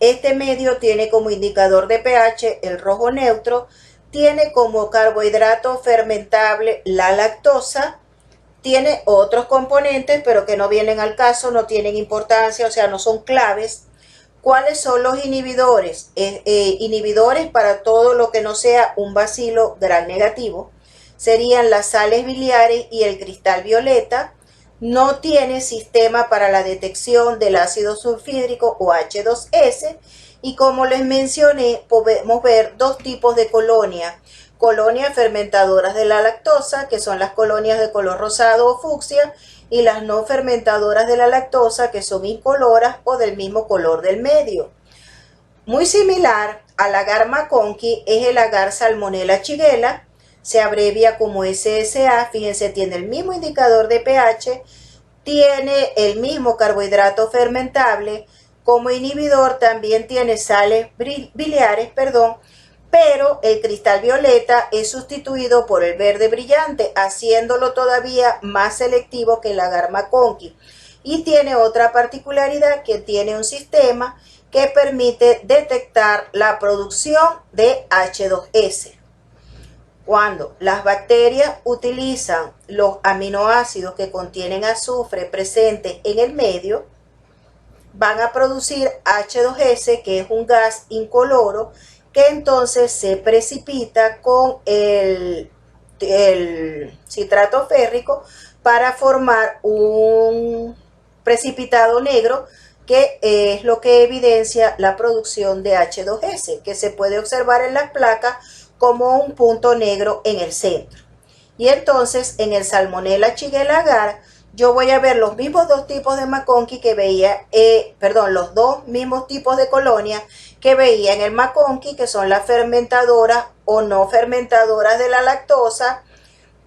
Este medio tiene como indicador de pH el rojo neutro, tiene como carbohidrato fermentable la lactosa, tiene otros componentes pero que no vienen al caso, no tienen importancia, o sea, no son claves. ¿Cuáles son los inhibidores? Inhibidores para todo lo que no sea un bacilo gram negativo serían las sales biliares y el cristal violeta. No tiene sistema para la detección del ácido sulfídrico o H2S, y como les mencioné, podemos ver dos tipos de colonias. Colonias fermentadoras de la lactosa, que son las colonias de color rosado o fucsia, y las no fermentadoras de la lactosa, que son incoloras o del mismo color del medio. Muy similar al agar McConkey es el agar Salmonella shigella, se abrevia como SSA, fíjense, tiene el mismo indicador de pH, tiene el mismo carbohidrato fermentable, como inhibidor también tiene sales biliares, pero el cristal violeta es sustituido por el verde brillante, haciéndolo todavía más selectivo que el agar McConkey. Y tiene otra particularidad, que tiene un sistema que permite detectar la producción de H2S. Cuando las bacterias utilizan los aminoácidos que contienen azufre presentes en el medio, van a producir H2S, que es un gas incoloro, que entonces se precipita con el citrato férrico para formar un precipitado negro, que es lo que evidencia la producción de H2S, que se puede observar en las placas como un punto negro en el centro. Y entonces en el Salmonella shigella agar yo voy a ver los mismos dos tipos de McConkey que veía, los dos mismos tipos de colonias que veía en el McConkey, que son las fermentadoras o no fermentadoras de la lactosa,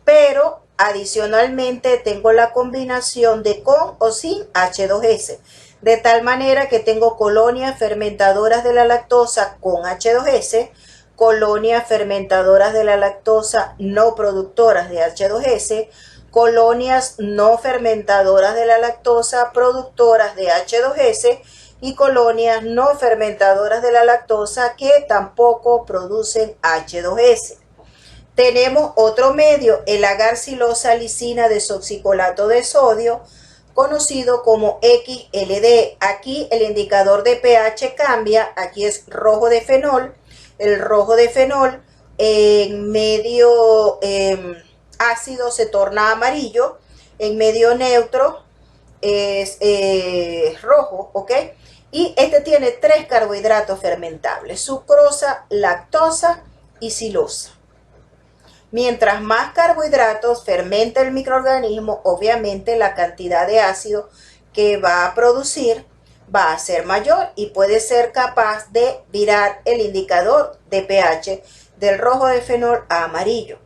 pero adicionalmente tengo la combinación de con o sin H2S, de tal manera que tengo colonias fermentadoras de la lactosa con H2S, colonias fermentadoras de la lactosa no productoras de H2S, colonias no fermentadoras de la lactosa productoras de H2S y colonias no fermentadoras de la lactosa que tampoco producen H2S. Tenemos otro medio, el agar silosalicina desoxicolato de sodio, conocido como XLD. Aquí el indicador de pH cambia, aquí es rojo de fenol, el rojo de fenol en medio ácido se torna amarillo, en medio neutro es rojo, ¿ok? Y este tiene 3 carbohidratos fermentables: sucrosa, lactosa y silosa. Mientras más carbohidratos fermenta el microorganismo, obviamente la cantidad de ácido que va a producir va a ser mayor y puede ser capaz de virar el indicador de pH del rojo de fenol a amarillo.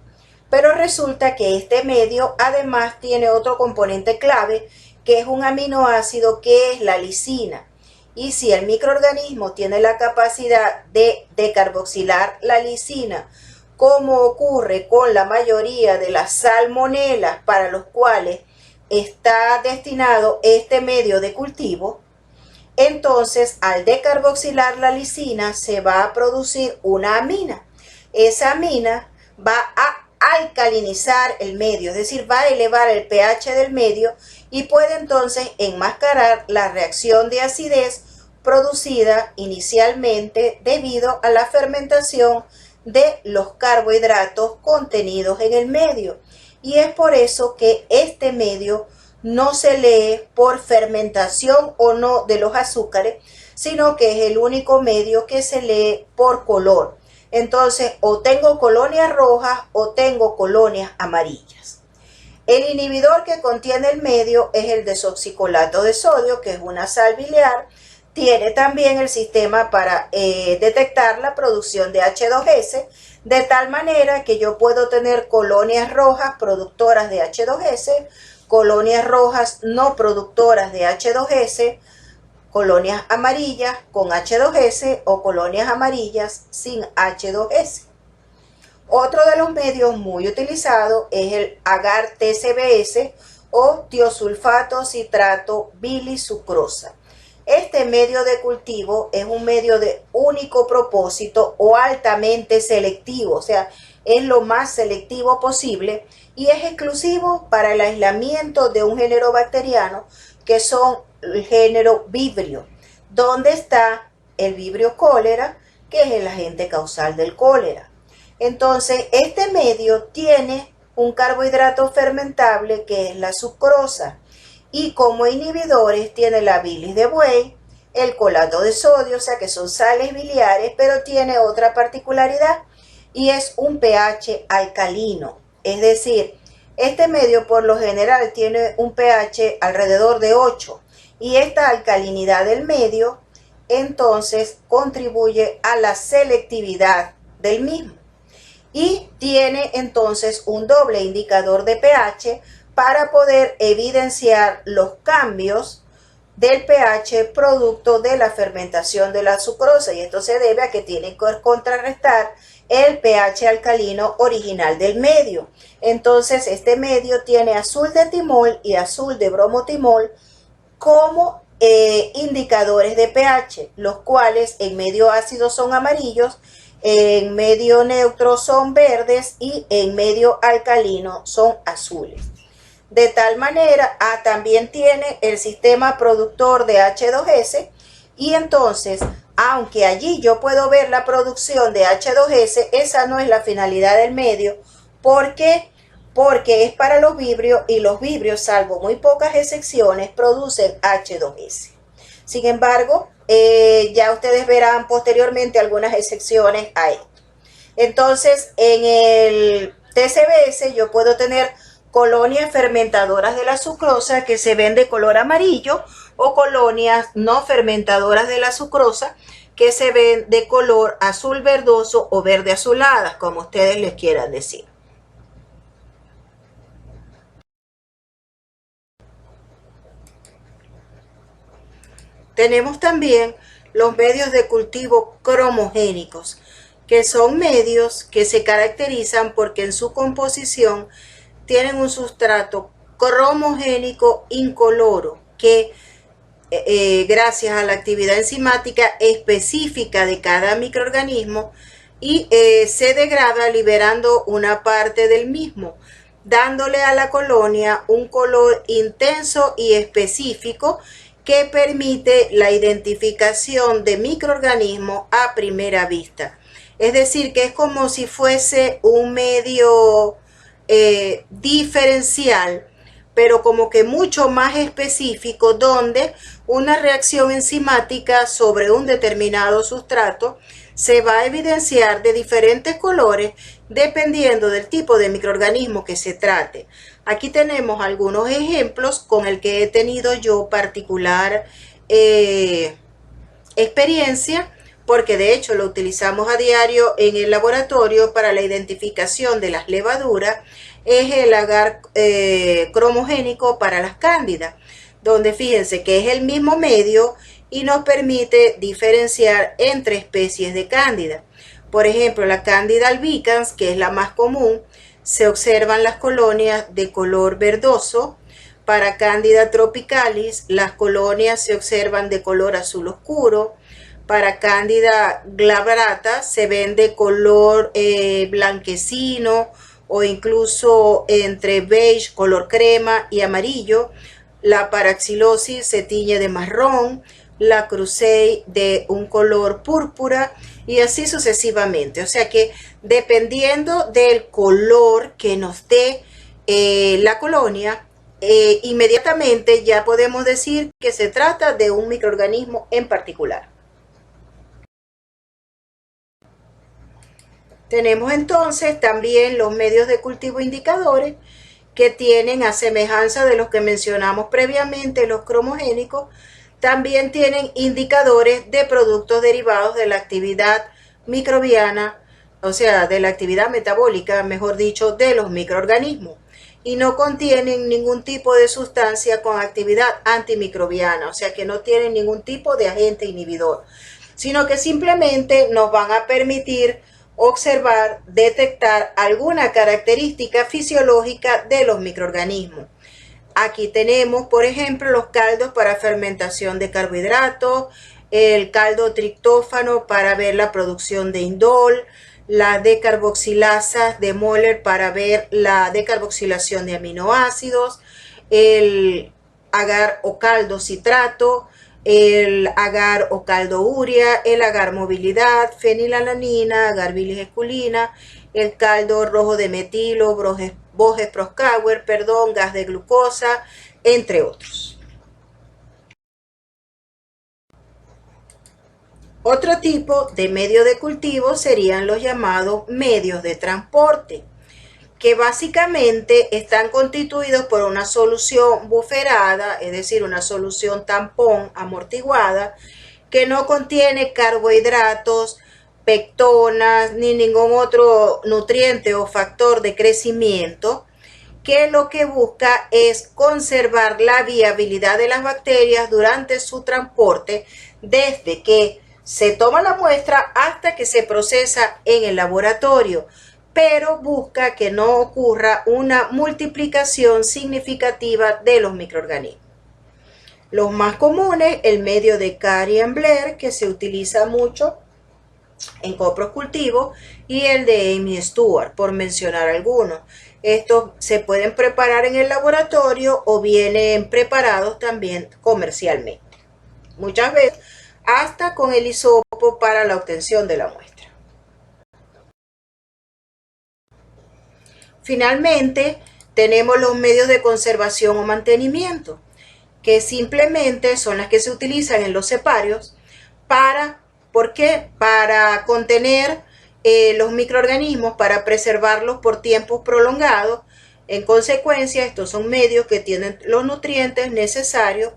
Pero resulta que este medio además tiene otro componente clave, que es un aminoácido, que es la lisina. Y si el microorganismo tiene la capacidad de decarboxilar la lisina, como ocurre con la mayoría de las salmonelas para los cuales está destinado este medio de cultivo, entonces al decarboxilar la lisina se va a producir una amina. Esa amina va a alcalinizar el medio, es decir, va a elevar el pH del medio y puede entonces enmascarar la reacción de acidez producida inicialmente debido a la fermentación de los carbohidratos contenidos en el medio. Y es por eso que este medio no se lee por fermentación o no de los azúcares, sino que es el único medio que se lee por color. Entonces, o tengo colonias rojas o tengo colonias amarillas. El inhibidor que contiene el medio es el desoxicolato de sodio, que es una sal biliar. Tiene también el sistema para detectar la producción de H2S, de tal manera que yo puedo tener colonias rojas productoras de H2S, colonias rojas no productoras de H2S, colonias amarillas con H2S o colonias amarillas sin H2S. Otro de los medios muy utilizados es el agar-TCBS o tiosulfato citrato bilisucrosa. Este medio de cultivo es un medio de único propósito o altamente selectivo, o sea, es lo más selectivo posible y es exclusivo para el aislamiento de un género bacteriano que son el género Vibrio, donde está el Vibrio cólera, que es el agente causal del cólera. Entonces, este medio tiene un carbohidrato fermentable que es la sucrosa y como inhibidores tiene la bilis de buey, el colato de sodio, o sea que son sales biliares, pero tiene otra particularidad y es un pH alcalino. Es decir, este medio por lo general tiene un pH alrededor de 8 y esta alcalinidad del medio entonces contribuye a la selectividad del mismo. Y tiene entonces un doble indicador de pH para poder evidenciar los cambios del pH producto de la fermentación de la sucrosa, y esto se debe a que tiene que contrarrestar el pH alcalino original del medio. Entonces este medio tiene azul de timol y azul de bromotimol como indicadores de pH, los cuales en medio ácido son amarillos, en medio neutro son verdes y en medio alcalino son azules. De tal manera, también tiene el sistema productor de H2S y entonces, aunque allí yo puedo ver la producción de H2S, esa no es la finalidad del medio. ¿Por qué? Porque es para los vibrios y los vibrios, salvo muy pocas excepciones, producen H2S. Sin embargo, ya ustedes verán posteriormente algunas excepciones a esto. Entonces, en el TCBS yo puedo tener colonias fermentadoras de la sucrosa que se ven de color amarillo o colonias no fermentadoras de la sucrosa que se ven de color azul verdoso o verde azuladas, como ustedes les quieran decir. Tenemos también los medios de cultivo cromogénicos, que son medios que se caracterizan porque en su composición tienen un sustrato cromogénico incoloro que gracias a la actividad enzimática específica de cada microorganismo y se degrada liberando una parte del mismo, dándole a la colonia un color intenso y específico que permite la identificación de microorganismos a primera vista. Es decir, que es como si fuese un medio diferencial, pero como que mucho más específico, donde una reacción enzimática sobre un determinado sustrato se va a evidenciar de diferentes colores dependiendo del tipo de microorganismo que se trate. Aquí tenemos algunos ejemplos con el que he tenido yo particular experiencia, porque de hecho lo utilizamos a diario en el laboratorio para la identificación de las levaduras. Es el agar cromogénico para las cándidas, donde fíjense que es el mismo medio y nos permite diferenciar entre especies de cándida. Por ejemplo, la cándida albicans, que es la más común, se observan las colonias de color verdoso. Para cándida tropicalis, las colonias se observan de color azul oscuro. Para cándida glabrata se ven de color blanquecino o incluso entre beige, color crema y amarillo. La paraxilosis se tiñe de marrón, la crucei de un color púrpura y así sucesivamente. O sea que dependiendo del color que nos dé la colonia, inmediatamente ya podemos decir que se trata de un microorganismo en particular. Tenemos entonces también los medios de cultivo indicadores, que tienen, a semejanza de los que mencionamos previamente, los cromogénicos, también tienen indicadores de productos derivados de la actividad microbiana, o sea, de la actividad metabólica, mejor dicho, de los microorganismos, y no contienen ningún tipo de sustancia con actividad antimicrobiana, o sea que no tienen ningún tipo de agente inhibidor, sino que simplemente nos van a permitir observar, detectar alguna característica fisiológica de los microorganismos. Aquí tenemos, por ejemplo, los caldos para fermentación de carbohidratos, el caldo triptófano para ver la producción de indol, la decarboxilasas de Moller para ver la decarboxilación de aminoácidos, el agar o caldo citrato, el agar o caldo urea, el agar movilidad, fenilalanina, agar bilis esculina, el caldo rojo de metilo, Boges Proskauer, gas de glucosa, entre otros. Otro tipo de medio de cultivo serían los llamados medios de transporte, que básicamente están constituidos por una solución buferada, es decir, una solución tampón amortiguada, que no contiene carbohidratos, pectonas, ni ningún otro nutriente o factor de crecimiento, que lo que busca es conservar la viabilidad de las bacterias durante su transporte, desde que se toma la muestra hasta que se procesa en el laboratorio, pero busca que no ocurra una multiplicación significativa de los microorganismos. Los más comunes, el medio de Carrier-Blair, que se utiliza mucho en copros cultivos, y el de Amy Stewart, por mencionar algunos. Estos se pueden preparar en el laboratorio o vienen preparados también comercialmente, muchas veces hasta con el hisopo para la obtención de la muestra. Finalmente, tenemos los medios de conservación o mantenimiento, que simplemente son las que se utilizan en los ceparios ¿por qué? Para contener los microorganismos, para preservarlos por tiempos prolongados. En consecuencia, estos son medios que tienen los nutrientes necesarios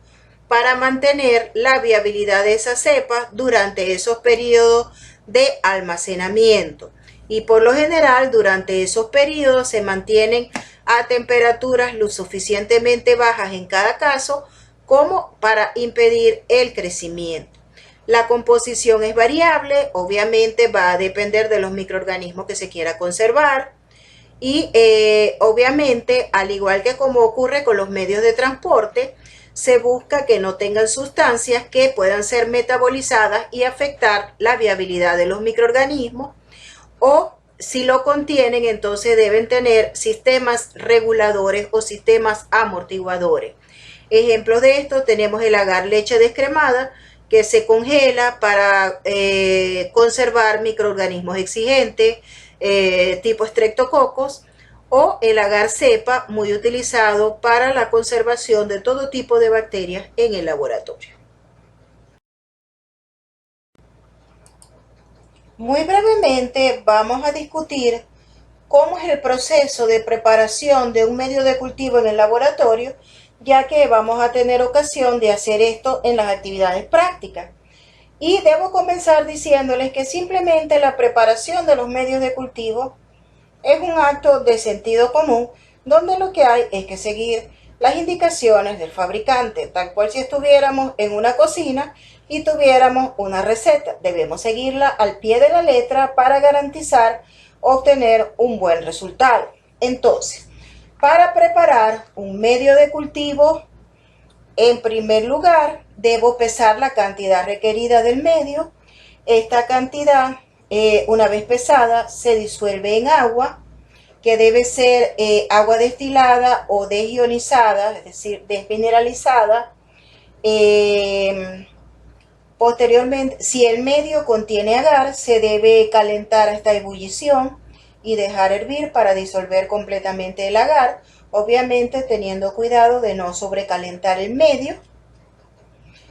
para mantener la viabilidad de esas cepas durante esos periodos de almacenamiento. Y por lo general, durante esos periodos se mantienen a temperaturas lo suficientemente bajas en cada caso como para impedir el crecimiento. La composición es variable, obviamente va a depender de los microorganismos que se quiera conservar, y obviamente, al igual que como ocurre con los medios de transporte, se busca que no tengan sustancias que puedan ser metabolizadas y afectar la viabilidad de los microorganismos, o si lo contienen, entonces deben tener sistemas reguladores o sistemas amortiguadores. Ejemplos de esto tenemos el agar leche descremada, que se congela para conservar microorganismos exigentes, tipo Streptococcus, o el agar cepa, muy utilizado para la conservación de todo tipo de bacterias en el laboratorio. Muy brevemente vamos a discutir cómo es el proceso de preparación de un medio de cultivo en el laboratorio, ya que vamos a tener ocasión de hacer esto en las actividades prácticas. Y debo comenzar diciéndoles que simplemente la preparación de los medios de cultivo es un acto de sentido común, donde lo que hay es que seguir las indicaciones del fabricante, tal cual si estuviéramos en una cocina y tuviéramos una receta. Debemos seguirla al pie de la letra para garantizar obtener un buen resultado. Entonces, para preparar un medio de cultivo, en primer lugar, debo pesar la cantidad requerida del medio. Esta cantidad, una vez pesada, se disuelve en agua, que debe ser agua destilada o desionizada, es decir, desmineralizada. Posteriormente, si el medio contiene agar, se debe calentar hasta ebullición y dejar hervir para disolver completamente el agar. obviamente teniendo cuidado de no sobrecalentar el medio.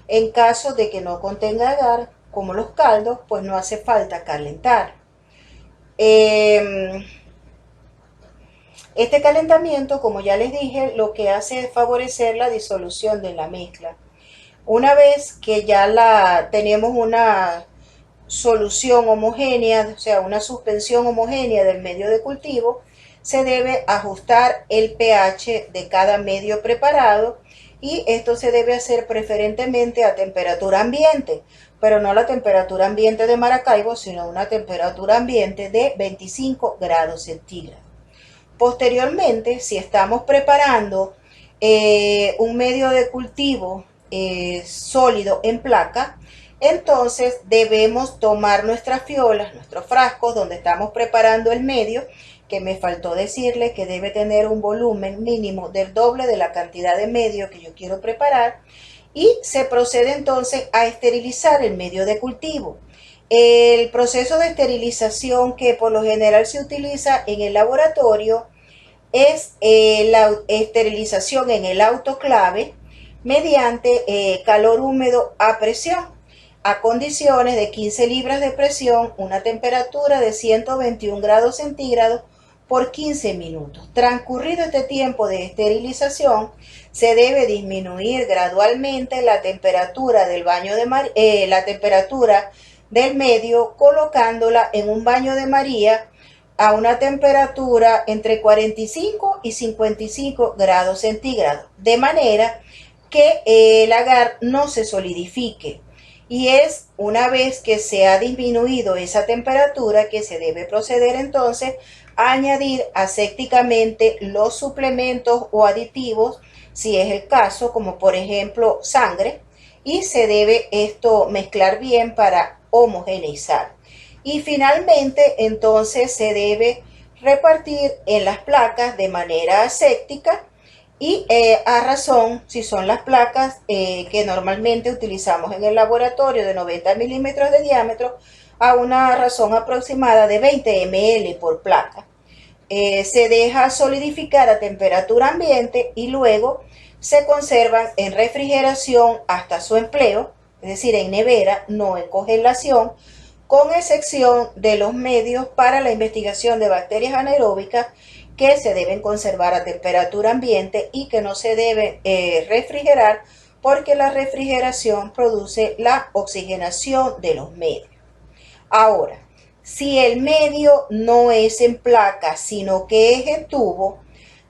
En caso de que no contenga agar, como los caldos, pues no hace falta calentar. Este calentamiento, como ya les dije, lo que hace es favorecer la disolución de la mezcla. Una vez que ya tenemos una solución homogénea, o sea, una suspensión homogénea del medio de cultivo, se debe ajustar el pH de cada medio preparado, y esto se debe hacer preferentemente a temperatura ambiente, pero no la temperatura ambiente de Maracaibo, sino una temperatura ambiente de 25 grados centígrados. Posteriormente, si estamos preparando un medio de cultivo sólido en placa, entonces debemos tomar nuestras fiolas, nuestros frascos donde estamos preparando el medio, que me faltó decirle que debe tener un volumen mínimo del doble de la cantidad de medio que yo quiero preparar, y se procede entonces a esterilizar el medio de cultivo. El proceso de esterilización que por lo general se utiliza en el laboratorio es la esterilización en el autoclave mediante calor húmedo a presión, a condiciones de 15 libras de presión, una temperatura de 121 grados centígrados por 15 minutos. Transcurrido este tiempo de esterilización, se debe disminuir gradualmente la temperatura del la temperatura del medio, colocándola en un baño de María a una temperatura entre 45 y 55 grados centígrados, de manera que el agar no se solidifique. Y es una vez que se ha disminuido esa temperatura que se debe proceder entonces a añadir asépticamente los suplementos o aditivos, si es el caso, como por ejemplo sangre, y se debe esto mezclar bien para homogeneizar. Y finalmente entonces se debe repartir en las placas de manera aséptica, y a razón, si son las placas que normalmente utilizamos en el laboratorio de 90 milímetros de diámetro, a una razón aproximada de 20 ml por placa. Se deja solidificar a temperatura ambiente y luego se conservan en refrigeración hasta su empleo, es decir, en nevera, no en congelación, con excepción de los medios para la investigación de bacterias anaeróbicas, que se deben conservar a temperatura ambiente y que no se deben refrigerar, porque la refrigeración produce la oxigenación de los medios. Ahora, si el medio no es en placa, sino que es en tubo,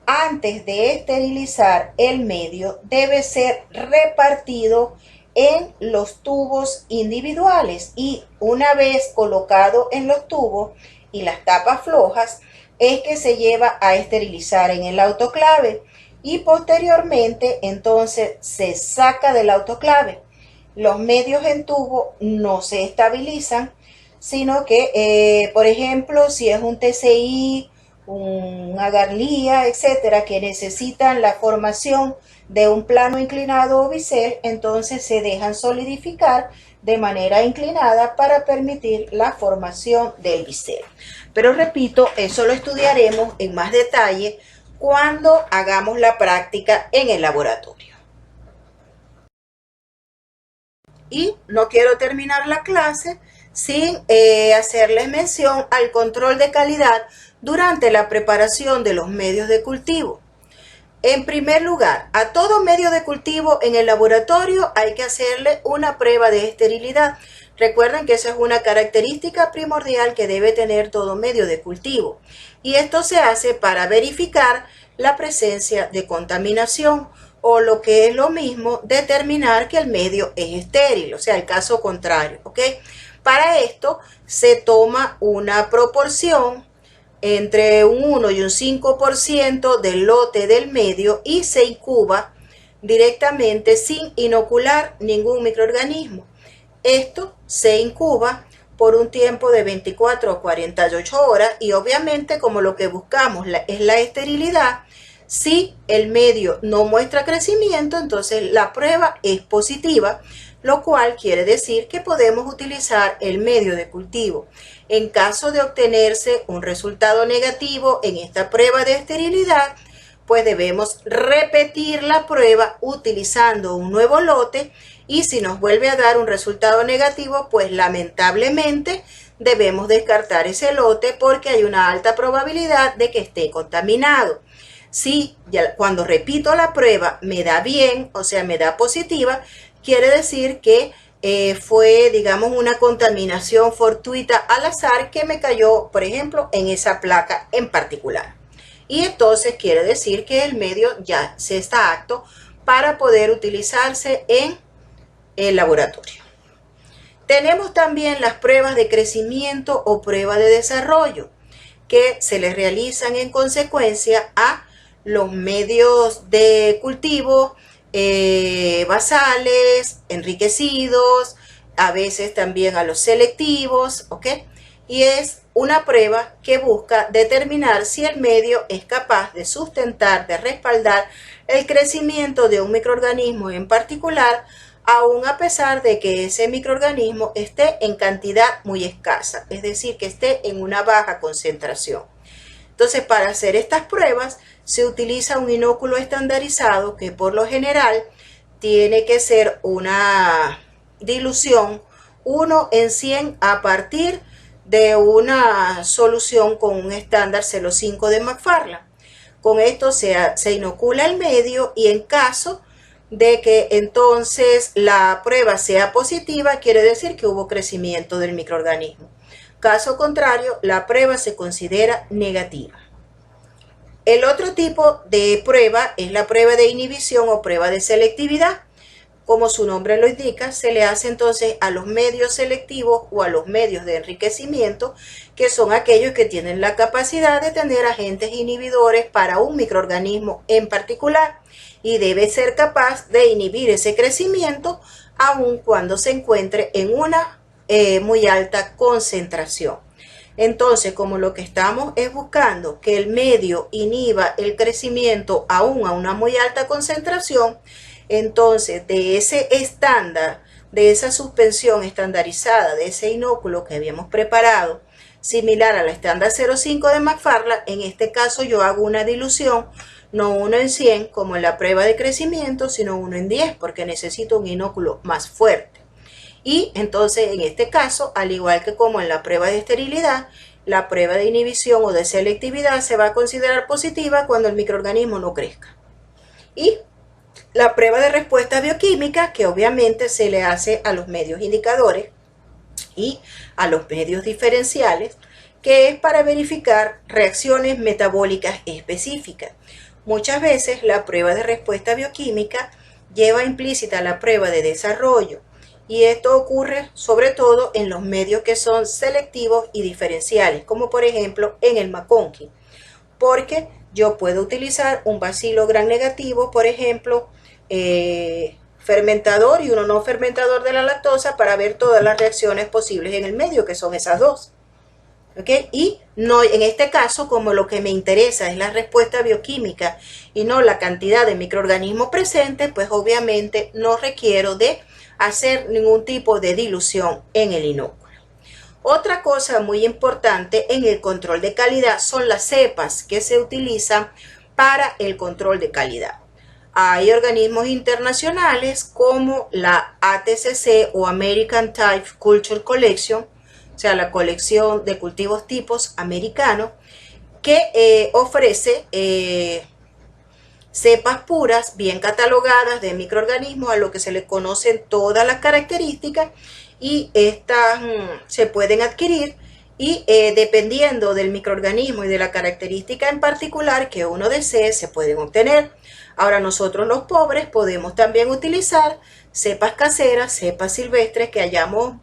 antes de esterilizar el medio debe ser repartido en los tubos individuales, y una vez colocado en los tubos y las tapas flojas, es que se lleva a esterilizar en el autoclave, y posteriormente entonces se saca del autoclave. Los medios en tubo no se estabilizan, sino que, por ejemplo, si es un TCI, un agarlía, etcétera, que necesitan la formación de un plano inclinado o bisel, entonces se dejan solidificar de manera inclinada para permitir la formación del bisel. Pero repito, eso lo estudiaremos en más detalle cuando hagamos la práctica en el laboratorio. Y no quiero terminar la clase sin hacerles mención al control de calidad durante la preparación de los medios de cultivo. En primer lugar, a todo medio de cultivo en el laboratorio hay que hacerle una prueba de esterilidad. Recuerden que esa es una característica primordial que debe tener todo medio de cultivo. Y esto se hace para verificar la presencia de contaminación, o lo que es lo mismo, determinar que el medio es estéril, o sea, el caso contrario, ¿ok? Para esto se toma una proporción entre un 1 y un 5% del lote del medio y se incuba directamente sin inocular ningún microorganismo. Esto se incuba por un tiempo de 24 a 48 horas, y obviamente, como lo que buscamos es la esterilidad, si el medio no muestra crecimiento, entonces la prueba es positiva, lo cual quiere decir que podemos utilizar el medio de cultivo. En caso de obtenerse un resultado negativo en esta prueba de esterilidad, pues debemos repetir la prueba utilizando un nuevo lote, y si nos vuelve a dar un resultado negativo, pues lamentablemente debemos descartar ese lote porque hay una alta probabilidad de que esté contaminado. Si cuando repito la prueba me da bien, o sea, me da positiva, quiere decir que fue, digamos, una contaminación fortuita al azar que me cayó, por ejemplo, en esa placa en particular. Y entonces quiere decir que el medio ya se está apto para poder utilizarse en el laboratorio. Tenemos también las pruebas de crecimiento o prueba de desarrollo, que se les realizan en consecuencia a los medios de cultivo basales, enriquecidos, a veces también a los selectivos, ¿ok? Y es una prueba que busca determinar si el medio es capaz de sustentar, de respaldar el crecimiento de un microorganismo en particular, aún a pesar de que ese microorganismo esté en cantidad muy escasa, es decir, que esté en una baja concentración. Entonces, para hacer estas pruebas se utiliza un inóculo estandarizado que por lo general tiene que ser una dilución 1 en 100 a partir de una solución con un estándar 0,5 de McFarland. Con esto se inocula el medio, y en caso de que entonces la prueba sea positiva, quiere decir que hubo crecimiento del microorganismo. Caso contrario, la prueba se considera negativa. El otro tipo de prueba es la prueba de inhibición o prueba de selectividad. Como su nombre lo indica, se le hace entonces a los medios selectivos o a los medios de enriquecimiento, que son aquellos que tienen la capacidad de tener agentes inhibidores para un microorganismo en particular, y debe ser capaz de inhibir ese crecimiento aun cuando se encuentre en una muy alta concentración. Entonces, como lo que estamos es buscando que el medio inhiba el crecimiento aún a una muy alta concentración, entonces de ese estándar, de esa suspensión estandarizada, de ese inóculo que habíamos preparado, similar al estándar 0,5 de McFarland, en este caso yo hago una dilución, no 1 en 100 como en la prueba de crecimiento, sino 1 en 10, porque necesito un inóculo más fuerte. Y entonces en este caso, al igual que como en la prueba de esterilidad, la prueba de inhibición o de selectividad se va a considerar positiva cuando el microorganismo no crezca. Y la prueba de respuesta bioquímica, que obviamente se le hace a los medios indicadores y a los medios diferenciales, que es para verificar reacciones metabólicas específicas. Muchas veces la prueba de respuesta bioquímica lleva implícita la prueba de desarrollo, y esto ocurre sobre todo en los medios que son selectivos y diferenciales, como por ejemplo en el McConkey, porque yo puedo utilizar un bacilo gram negativo, por ejemplo, fermentador, y uno no fermentador de la lactosa, para ver todas las reacciones posibles en el medio, que son esas dos. ¿Okay? Y no, en este caso, como lo que me interesa es la respuesta bioquímica y no la cantidad de microorganismos presentes, pues obviamente no requiero de hacer ningún tipo de dilución en el inóculo. Otra cosa muy importante en el control de calidad son las cepas que se utilizan para el control de calidad. Hay organismos internacionales como la ATCC o American Type Culture Collection, o sea, la colección de cultivos tipos americanos, que ofrece cepas puras, bien catalogadas de microorganismos, a lo que se le conocen todas las características, y estas se pueden adquirir, y dependiendo del microorganismo y de la característica en particular que uno desee, se pueden obtener. Ahora, nosotros los pobres podemos también utilizar cepas caseras, cepas silvestres que hayamos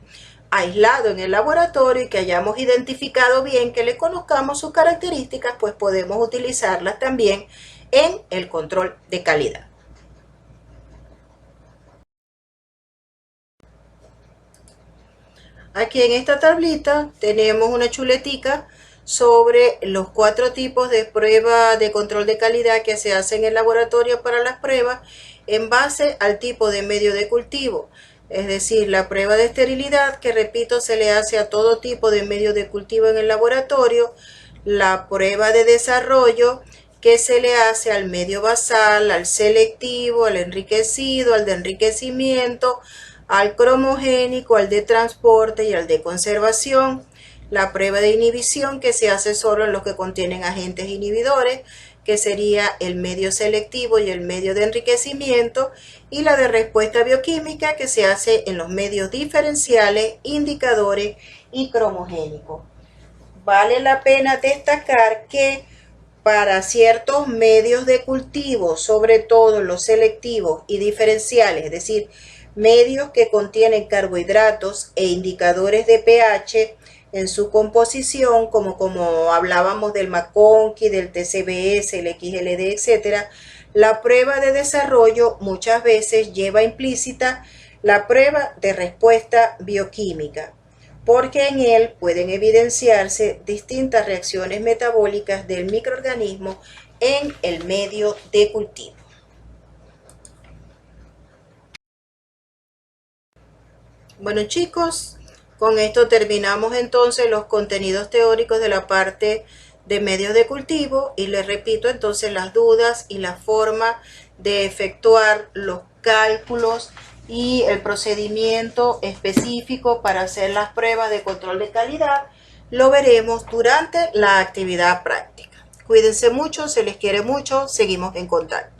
aislado en el laboratorio y que hayamos identificado bien, que le conozcamos sus características, pues podemos utilizarlas también en el control de calidad. Aquí en esta tablita tenemos una chuletica sobre los 4 tipos de prueba de control de calidad que se hacen en el laboratorio para las pruebas en base al tipo de medio de cultivo. Es decir, la prueba de esterilidad, que repito, se le hace a todo tipo de medio de cultivo en el laboratorio. La prueba de desarrollo, que se le hace al medio basal, al selectivo, al enriquecido, al de enriquecimiento, al cromogénico, al de transporte y al de conservación. La prueba de inhibición, que se hace solo en los que contienen agentes inhibidores, que sería el medio selectivo y el medio de enriquecimiento, y la de respuesta bioquímica, que se hace en los medios diferenciales, indicadores y cromogénicos. Vale la pena destacar que para ciertos medios de cultivo, sobre todo los selectivos y diferenciales, es decir, medios que contienen carbohidratos e indicadores de pH en su composición, como hablábamos del McConkey, del TCBS, el XLD, etc., la prueba de desarrollo muchas veces lleva implícita la prueba de respuesta bioquímica, porque en él pueden evidenciarse distintas reacciones metabólicas del microorganismo en el medio de cultivo. Bueno, chicos, con esto terminamos entonces los contenidos teóricos de la parte de medios de cultivo, y les repito entonces las dudas y la forma de efectuar los cálculos y el procedimiento específico para hacer las pruebas de control de calidad lo veremos durante la actividad práctica. Cuídense mucho, se les quiere mucho, seguimos en contacto.